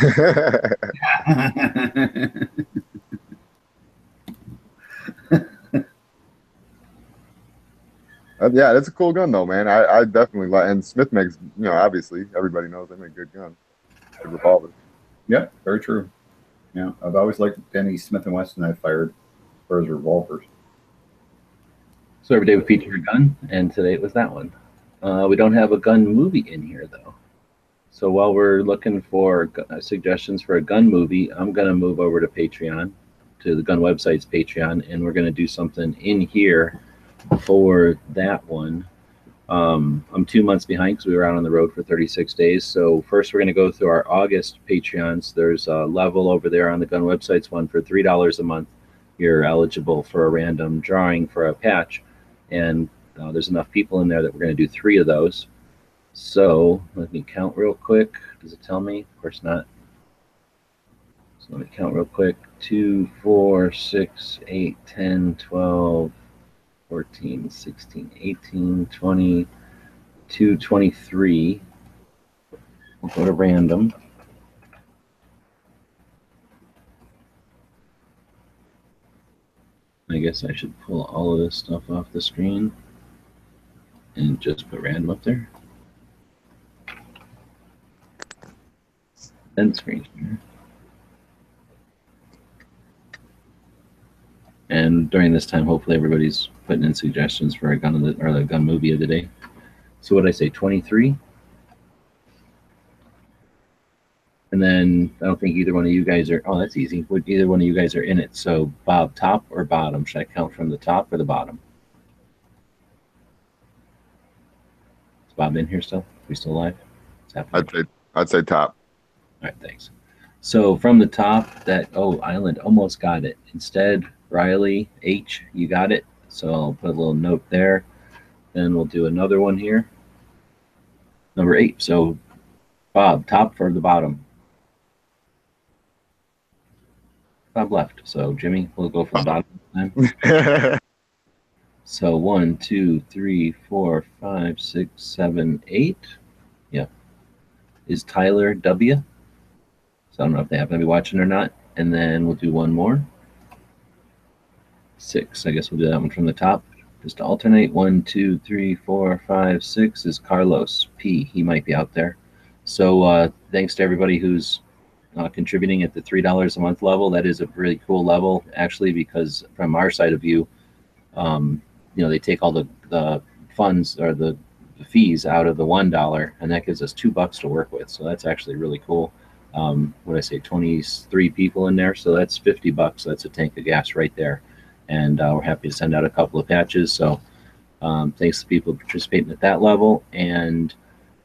Yeah, that's a cool gun though, man. I definitely like, and Smith makes, obviously everybody knows they make good guns, good revolvers. Yep, very true. Yeah, I've always liked any Smith & Wesson I've fired for his revolvers. So every day we feature a gun, and today it was that one. We don't have a gun movie in here though. So while we're looking for suggestions for a gun movie, I'm going to move over to Patreon, to the gun website's Patreon, and we're going to do something in here for that one. I'm 2 months behind because we were out on the road for 36 days. So first we're going to go through our August Patreons. There's a level over there on the gun website's one for $3 a month. You're eligible for a random drawing for a patch. And there's enough people in there that we're going to do 3 of those. So let me count real quick. Does it tell me? Of course not. So let me count real quick. 2, 4, 6, 8, 10, 12, 14, 16, 18, 20, 23. We'll go to random. I guess I should pull all of this stuff off the screen and just put random up there. Then screen share. And during this time, hopefully everybody's putting in suggestions for a gun of the, or the gun movie of the day. So what did I say, 23? And then I don't think either one of you guys are, oh, that's easy. Would either one of you guys are in it? So Bob, top or bottom? Should I count from the top or the bottom? Is Bob in here still? Are we still alive? I'd say top. All right, thanks. So from the top, that, oh, Island almost got it. Instead, Riley H, you got it. So I'll put a little note there. Then we'll do another one here. Number 8. So Bob, top or the bottom? Bob left. So Jimmy, we'll go for the bottom this time. So 1, 2, 3, 4, 5, 6, 7, 8. Yeah. Is Tyler W? So I don't know if they happen to be watching or not. And then we'll do one more. 6. I guess we'll do that one from the top. Just to alternate. 1, 2, 3, 4, 5, 6 is Carlos P. He might be out there. So thanks to everybody who's contributing at the $3 a month level. That is a really cool level, actually, because from our side of view, they take all the funds or the fees out of the $1, and that gives us $2 to work with. So that's actually really cool. What did I say, 23 people in there? So that's $50. That's a tank of gas right there. And we're happy to send out a couple of patches. So thanks to people participating at that level. And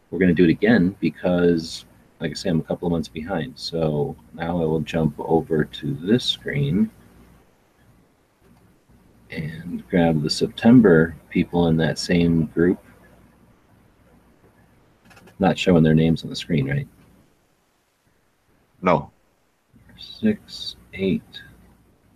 we're going to do it again because, like I say, I'm a couple of months behind. So now I will jump over to this screen and grab the September people in that same group. Not showing their names on the screen, right? No. 6, 8,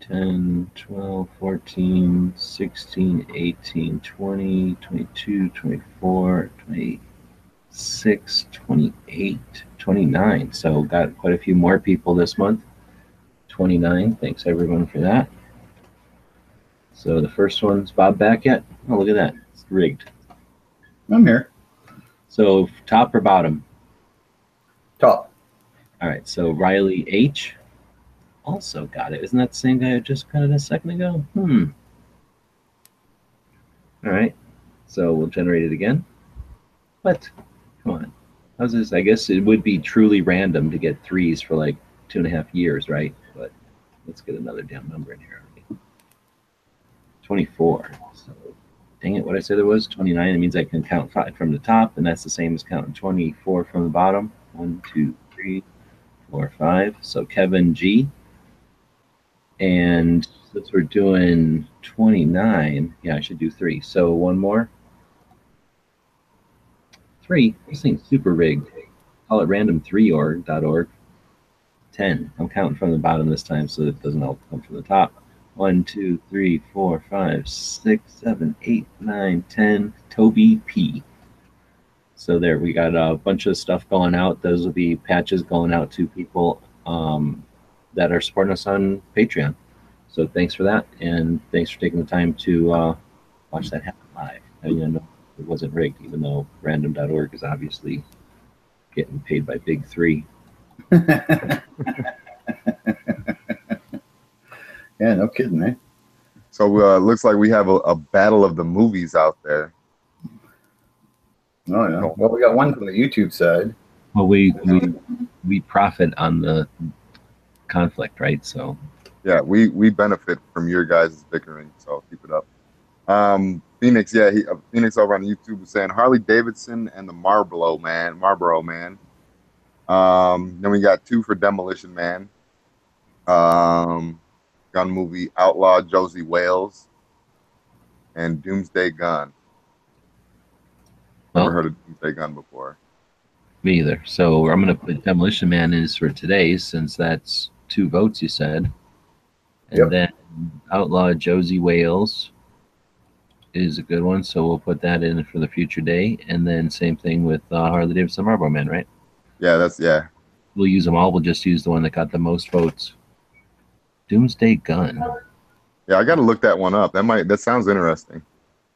10, 12, 14, 16, 18, 20, 22, 24, 26, 28, 29. So got quite a few more people this month. 29. Thanks everyone for that. So the first one's Bob back yet? Oh, look at that. It's rigged. I'm here. So top or bottom? Top. All right. So Riley H also got it. Isn't that the same guy I just got it a second ago? All right. So we'll generate it again. What? Come on. How's this? I guess it would be truly random to get 3s for like 2.5 years, right? But let's get another damn number in here. 24. So dang it, what I said there was 29. It means I can count 5 from the top, and that's the same as counting 24 from the bottom. 1, 2, 3, 4, 5. So Kevin G. And since we're doing 29, yeah, I should do 3. So one more. 3. This thing's super rigged. Call it random3org.org. 10. I'm counting from the bottom this time so it doesn't all come from the top. 1, 2, 3, 4, 5, 6, 7, 8, 9, 10. Toby P. So there, we got a bunch of stuff going out. Those will be patches going out to people that are supporting us on Patreon. So thanks for that, and thanks for taking the time to watch that happen live. I know it wasn't rigged, even though random.org is obviously getting paid by Big Three. Yeah, no kidding, eh? So looks like we have a battle of the movies out there. Oh yeah. Well, we got one from the YouTube side. Well, we profit on the conflict, right? So Yeah, we benefit from your guys' bickering, so keep it up. Phoenix, yeah, Phoenix over on YouTube was saying Harley Davidson and the Marlboro Man. Then we got 2 for Demolition Man. Gun movie Outlaw Josie Wales and Doomsday Gun. Never heard of Doomsday Gun before. Me either. So I'm going to put Demolition Man is for today, since that's 2 votes, you said. And then Outlaw Josie Wales is a good one, so we'll put that in for the future day. And then same thing with Harley Davidson Marlboro Man, right? Yeah, We'll use them all. We'll just use the one that got the most votes. Doomsday Gun. Yeah, I got to look that one up. That sounds interesting.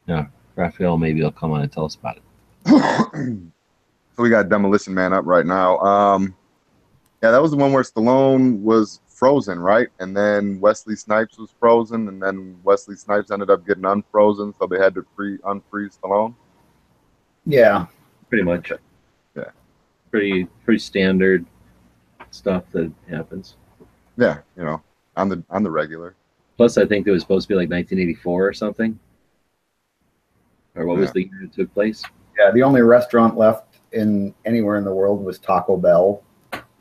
Yeah, Raphael maybe will come on and tell us about it. So we got Demolition Man up right now. Yeah, that was the one where Stallone was frozen, right? And then Wesley Snipes was frozen, and then Wesley Snipes ended up getting unfrozen, so they had to unfreeze Stallone. Yeah, pretty much. Yeah, pretty standard stuff that happens. Yeah, on the regular. Plus, I think it was supposed to be like 1984 or something. Or what was the year it took place? Yeah, the only restaurant left anywhere in the world was Taco Bell.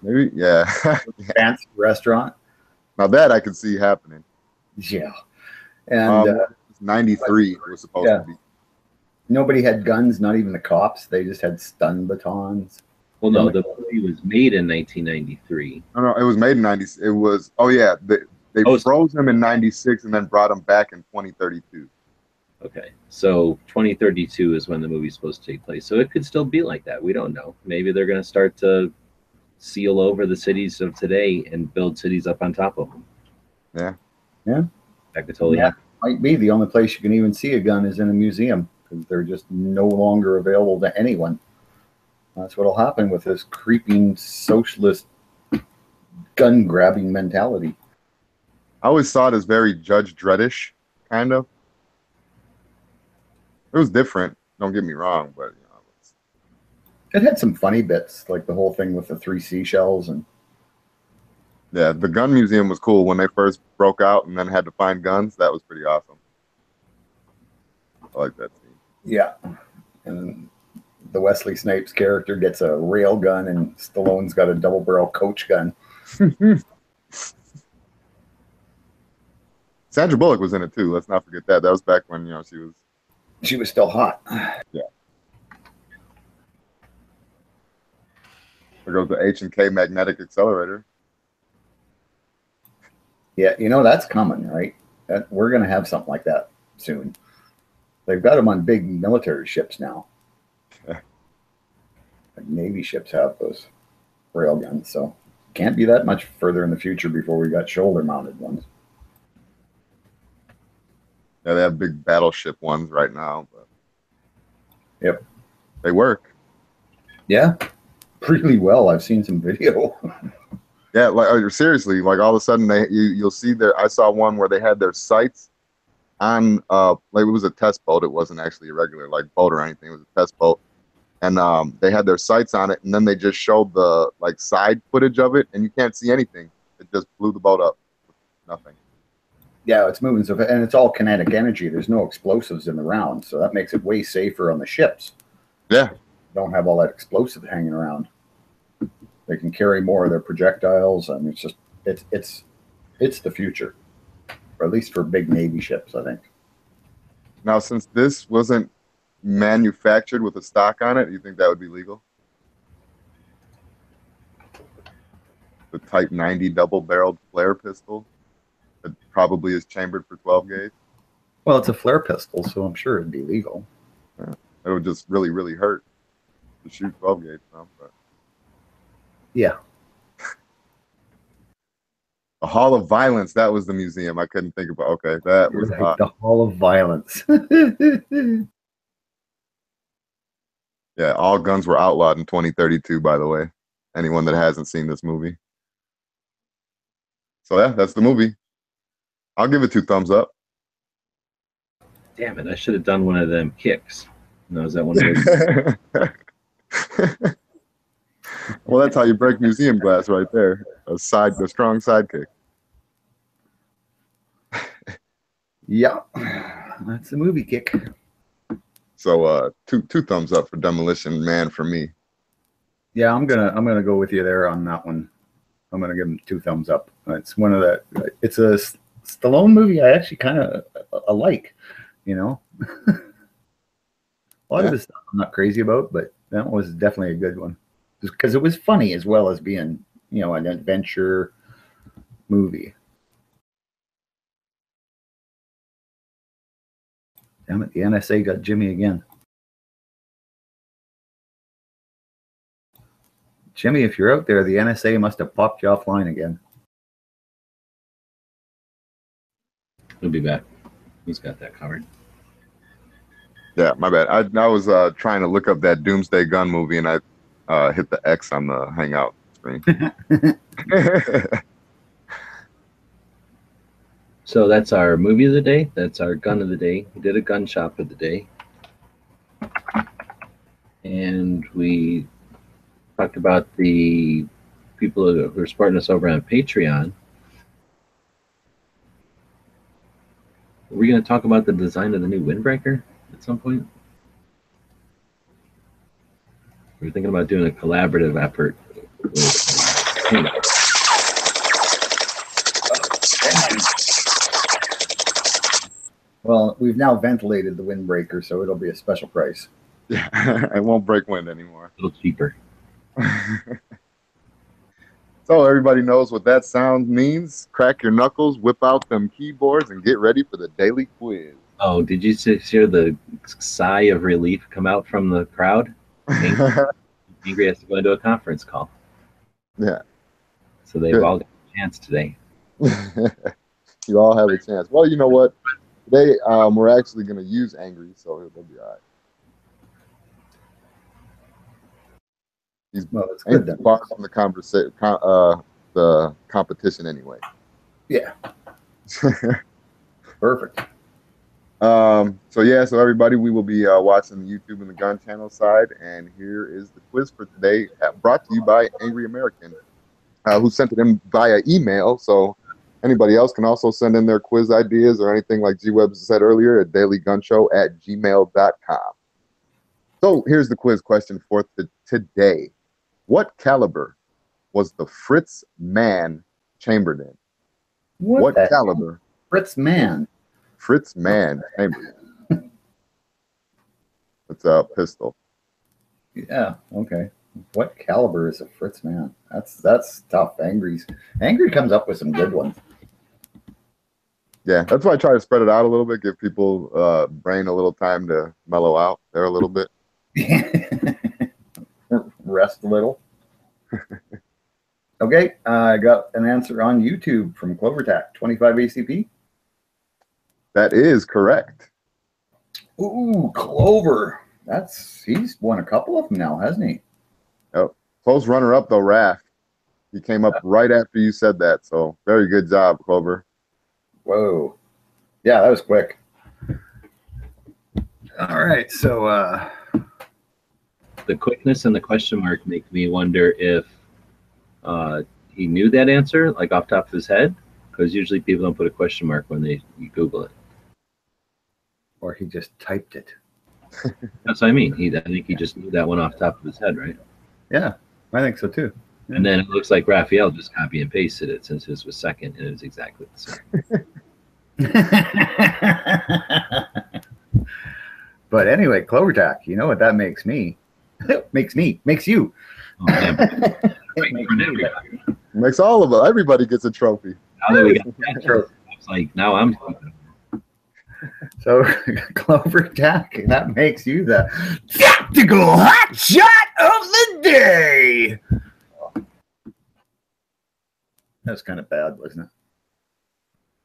Maybe, yeah. Fancy restaurant. Now that I could see happening. Yeah. And 93 it was supposed to be. Nobody had guns, not even the cops. They just had stun batons. Well, no, the movie was made in 1993. No, it was made in 90. It was, they froze him in 96 and then brought him back in 2032. Okay, so 2032 is when the movie's supposed to take place. So it could still be like that. We don't know. Maybe they're going to start to seal over the cities of today and build cities up on top of them. Yeah. That could totally happen. Might be the only place you can even see a gun is in a museum, because they're just no longer available to anyone. That's what'll happen with this creeping socialist gun grabbing mentality. I always saw it as very Judge Dreddish, kind of. It was different, don't get me wrong, but it had some funny bits, like the whole thing with the 3 seashells. And yeah, the gun museum was cool when they first broke out and then had to find guns. That was pretty awesome. I like that scene. Yeah, and the Wesley Snipes character gets a rail gun, and Stallone's got a double barrel coach gun. Sandra Bullock was in it too. Let's not forget that. That was back when she was still hot. Yeah. There goes the H&K magnetic accelerator. Yeah, that's coming, right? We're going to have something like that soon. They've got them on big military ships now. Yeah. Like Navy ships have those rail guns, so can't be that much further in the future before we got shoulder-mounted ones. Yeah, they have big battleship ones right now, but yep, they work. Yeah, really well. I've seen some video. Yeah, like seriously, like all of a sudden you'll see I saw one where they had their sights on like it was a test boat. It wasn't actually a regular boat or anything. It was a test boat, and they had their sights on it, and then they just showed the side footage of it, and you can't see anything. It just blew the boat up. Nothing. Yeah, it's moving so fast, and it's all kinetic energy. There's no explosives in the round, so that makes it way safer on the ships. Yeah, don't have all that explosive hanging around. They can carry more of their projectiles, and it's the future, or at least for big Navy ships, I think. Now, since this wasn't manufactured with a stock on it, do you think that would be legal? The Type 90 double-barreled flare pistol that probably is chambered for 12 gauge. Well, it's a flare pistol, so I'm sure it'd be legal. Yeah. It would just really, really hurt. to shoot 12 gauge from. But Yeah. the Hall of Violence, that was the museum. I couldn't think about. Okay, that was Right, the Hall of Violence. yeah. All guns were outlawed in 2032. By the way, anyone that hasn't seen this movie. So yeah, that's the movie. I'll give it 2 thumbs up. Damn it! I should have done one of them kicks. No, is that one of those? Well, that's how you break museum glass right there. A strong sidekick. Yeah, that's the movie kick. So two thumbs up for Demolition Man for me. Yeah, I'm gonna go with you there on that one. I'm gonna give him 2 thumbs up. It's one of the. It's a Stallone movie I actually kind of like. You know, a lot of his stuff I'm not crazy about, but that was definitely a good one because it was funny as well as being, you know, an adventure movie. Damn it, the NSA got Jimmy again. Jimmy, if you're out there, the NSA must have popped you offline again. He'll be back. He's got that covered. Yeah, my bad. I was trying to look up that Doomsday Gun movie, and I hit the X on the Hangout screen. So that's our movie of the day. That's our gun of the day. We did a gun shop of the day. And we talked about the people who are supporting us over on Patreon. Are we going to talk about the design of the new windbreaker at some point? We're thinking about doing a collaborative effort with Well, we've now ventilated the windbreaker, so it'll be a special price. Yeah, it won't break wind anymore. a little cheaper. So everybody knows what that sound means. Crack your knuckles, whip out them keyboards, and get ready for the daily quiz. Oh, did you hear the sigh of relief come out from the crowd? Angry has to go into a conference call. Yeah. So they've Good. all got a chance today. You all have a chance. Well, you know what? Today we're actually going to use Angry, so it'll be all right. He's Well, it's good then. far from the competition anyway. Yeah. Perfect. So everybody, we will be watching the YouTube and the Gun Channel side, and here is the quiz for today, brought to you by Angry American, who sent it in via email. So anybody else can also send in their quiz ideas or anything like G-Web said earlier at dailygunshow@gmail.com. So here's the quiz question for today. What caliber was the Fritz Mann chambered in? What caliber? Fritz Mann. Fritz Mann chambered in. It's a pistol. Yeah, okay. What caliber is a Fritz Mann? That's tough. Angry comes up with some good ones. Yeah, that's why I try to spread it out a little bit, give people brain a little time to mellow out there a little bit. Rest a little. Okay, I got an answer on YouTube from CloverTac, 25 ACP. That is correct. Ooh, Clover. He's won a couple of them now, hasn't he? Oh, close runner-up though, Raph. He came up right after you said that, so very good job, Clover. Whoa. Yeah, that was quick. All right, so The quickness and the question mark make me wonder if he knew that answer, like off the top of his head, because usually people don't put a question mark when you Google it. or he just typed it. That's what I mean. I think he just knew that one off the top of his head, right? Yeah, I think so too. And then it looks like Raphael just copy and pasted it since his was second, and it was exactly the same. But anyway, CloverTac, you know what that makes me? makes you. Oh, yeah. Makes all of us. Everybody gets a trophy. Now that we got that trophy, it's like now I'm. So CloverTac, that makes you the Tactical hot shot of the day. That's kind of bad, wasn't it?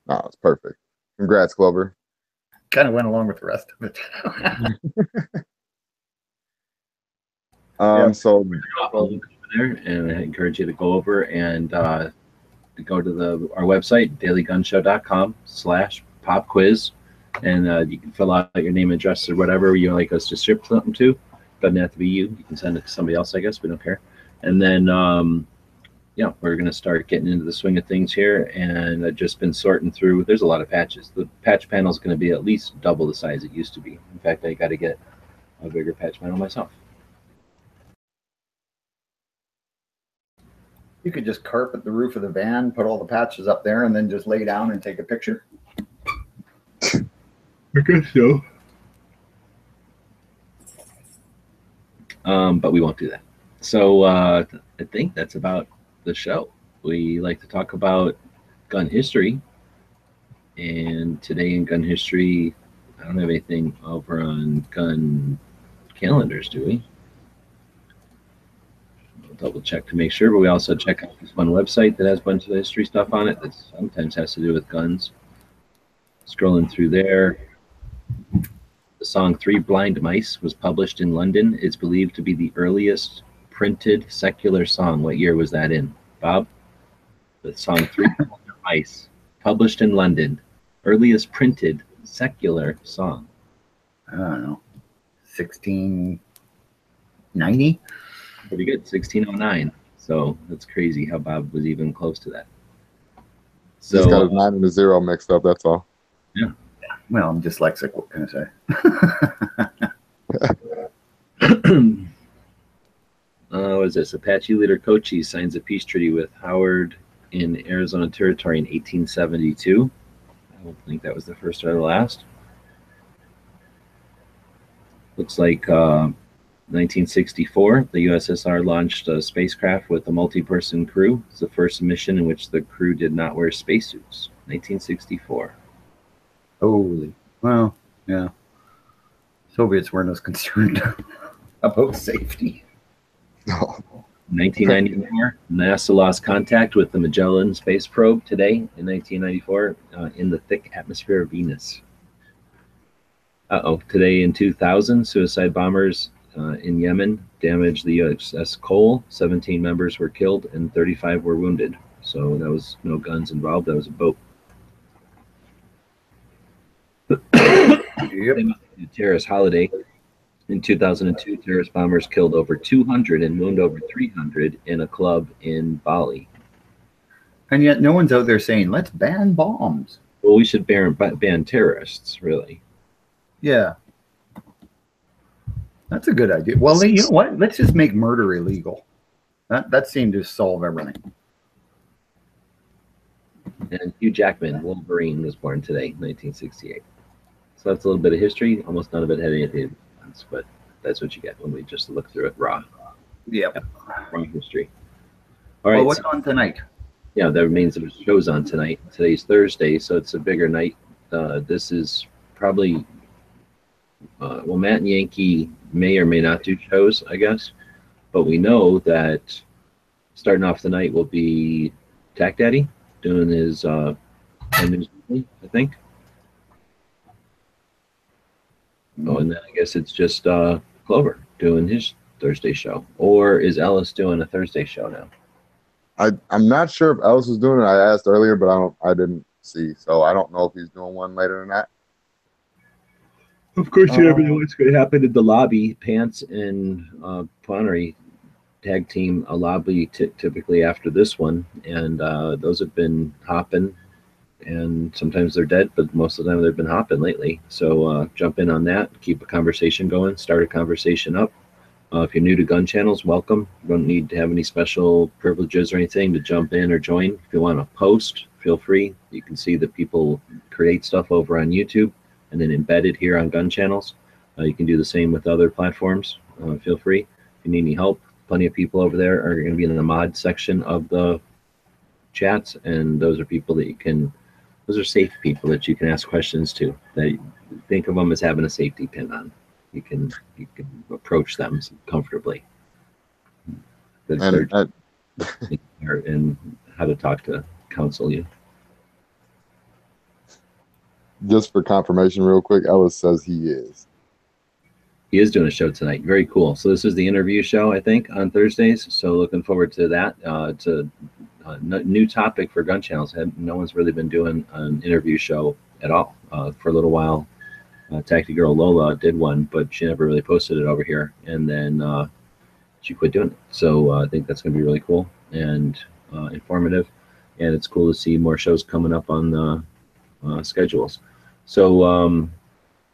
No, it's perfect. Congrats, Clover. Kind of went along with the rest of it. So I'll link over there, and I encourage you to go over and to go to our website, dailygunshow.com/pop quiz, and you can fill out your name, address, or whatever you like us to ship something to. Doesn't have to be you. You can send it to somebody else, I guess. We don't care. And then, yeah, we're going to start getting into the swing of things here, and I've just been sorting through. There's a lot of patches. The patch panel is going to be at least double the size it used to be. In fact, I got to get a bigger patch panel myself. You could just carpet the roof of the van, put all the patches up there, and then just lay down and take a picture. I guess so. But we won't do that. So I think that's about the show. We like to talk about gun history. And today in gun history, I don't have anything over on gun calendars, do we? Double check to make sure, but we also check out this one website that has a bunch of history stuff on it that sometimes has to do with guns. Scrolling through there, the song Three Blind Mice was published in London. It's believed to be the earliest printed secular song. What year was that in, Bob? The song Three Blind Mice, published in London. Earliest printed secular song. I don't know. 1690? Pretty good, 1609. So that's crazy how Bob was even close to that. So just got a 9 and a 0 mixed up. That's all. Yeah. Well, I'm dyslexic. What can I say? What is this? Apache leader Cochise signs a peace treaty with Howard in Arizona Territory in 1872. I don't think that was the first or the last. Looks like 1964, the USSR launched a spacecraft with a multi-person crew. It's the first mission in which the crew did not wear spacesuits. 1964. Holy. Well, yeah. Soviets weren't as concerned about safety. No. 1994, NASA lost contact with the Magellan space probe today in 1994 in the thick atmosphere of Venus. Today in 2000, suicide bombers in Yemen damaged the USS Cole. 17 members were killed and 35 were wounded. So that was no guns involved. That was a boat. Yep. Terrorist holiday. In 2002, terrorist bombers killed over 200 and wounded over 300 in a club in Bali. And yet no one's out there saying, let's ban bombs. Well, we should ban terrorists, really. Yeah. That's a good idea. Well, you know what? Let's just make murder illegal. That seemed to solve everything. And Hugh Jackman, Wolverine, was born today, 1968. So that's a little bit of history. Almost none of it had anything, but that's what you get when we just look through it raw. Yep. Raw history. All right. Well, what's on tonight? Yeah, that means there's shows on tonight. Today's Thursday, so it's a bigger night. This is probably, well, Matt and Yankee may or may not do shows, I guess. But we know that starting off the night will be Tack Daddy doing his 10 News Weekly, I think. Oh, and then I guess it's just Clover doing his Thursday show. Or is Ellis doing a Thursday show now? I'm not sure if Ellis was doing it. I asked earlier, but I didn't see. So I don't know if he's doing one later than that. Of course, you never know what's going to happen in the lobby. Pants and Connery tag team a lobby typically after this one, and those have been hopping. And sometimes they're dead, but most of the time they've been hopping lately. So jump in on that, keep a conversation going, start a conversation up. If you're new to gun channels, welcome. You don't need to have any special privileges or anything to jump in or join. If you want to post, feel free. You can see that people create stuff over on YouTube and then embed it here on gun channels. You can do the same with other platforms. Feel free. If you need any help, plenty of people over there are going to be in the mod section of the chats, and those are people that you can, those are safe people that you can ask questions to. That think of them as having a safety pin on. you can approach them comfortably. And And how to talk to counsel you. just for confirmation, real quick, Ellis says he is. He is doing a show tonight. Very cool. So this is the interview show, I think, on Thursdays. So looking forward to that. It's a new topic for gun channels. No one's really been doing an interview show at all for a little while. Tactic Girl Lola did one, but she never really posted it over here. And then she quit doing it. So I think that's going to be really cool and informative. And it's cool to see more shows coming up on the schedules. So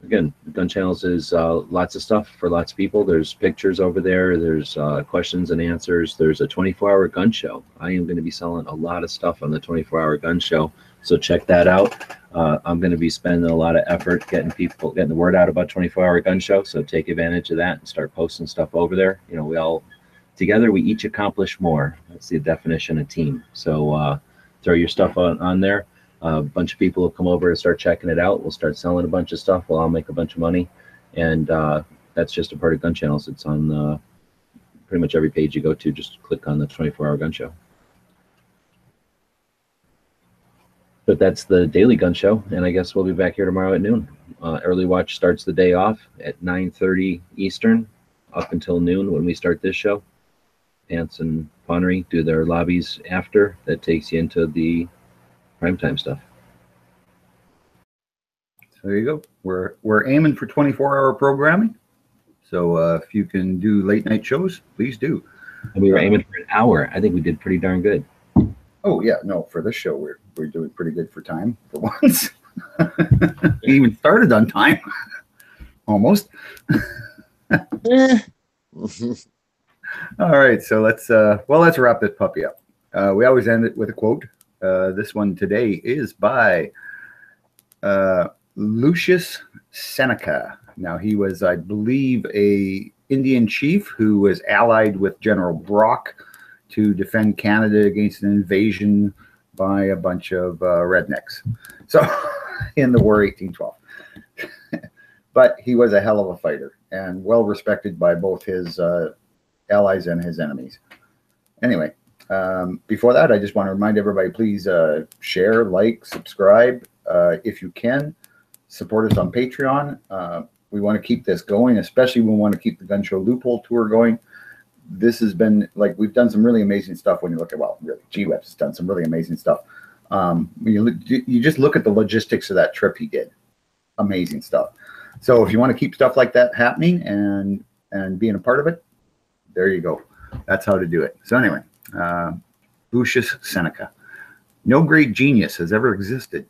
again, Gun Channels is lots of stuff for lots of people. There's pictures over there. There's questions and answers. There's a 24-hour gun show. I am going to be selling a lot of stuff on the 24-hour gun show. So check that out. I'm going to be spending a lot of effort getting the word out about 24-hour gun show. So take advantage of that and start posting stuff over there. You know, we all together, we each accomplish more. That's the definition of team. So throw your stuff on there. A bunch of people will come over and start checking it out. We'll start selling a bunch of stuff. We'll all make a bunch of money. And that's just a part of Gun Channels. It's on pretty much every page you go to. Just click on the 24-hour gun show. But that's the daily gun show. And I guess we'll be back here tomorrow at noon. Early watch starts the day off at 9:30 Eastern up until noon when we start this show. Pants and Pawnery do their lobbies after. That takes you into the primetime stuff. So there you go. We're aiming for 24-hour programming. So if you can do late night shows, please do. And we were aiming for an hour. I think we did pretty darn good. Oh yeah, no, for this show we're doing pretty good for time for once. We even started on time, almost. All right, so let's wrap this puppy up. We always end it with a quote. This one today is by Lucius Seneca. Now he was, I believe, a Indian chief who was allied with General Brock to defend Canada against an invasion by a bunch of rednecks. So in the War 1812. But he was a hell of a fighter and well respected by both his allies and his enemies. Anyway, before that, I just want to remind everybody, please share, like, subscribe. If you can, support us on Patreon. We want to keep this going, especially we want to keep the Gun Show Loophole tour going. This has been, like, we've done some really amazing stuff when you look at, well, really, GWeb's has done some really amazing stuff. You just look at the logistics of that trip he did. Amazing stuff. So if you want to keep stuff like that happening and being a part of it, there you go. That's how to do it. So anyway, Lucius Seneca. No great genius has ever existed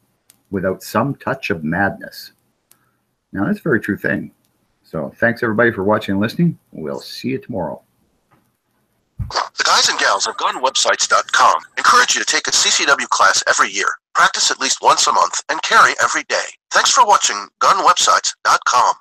without some touch of madness. Now, that's a very true thing. So thanks, everybody, for watching and listening. We'll see you tomorrow. The guys and gals of GunWebsites.com encourage you to take a CCW class every year, practice at least once a month, and carry every day. Thanks for watching GunWebsites.com.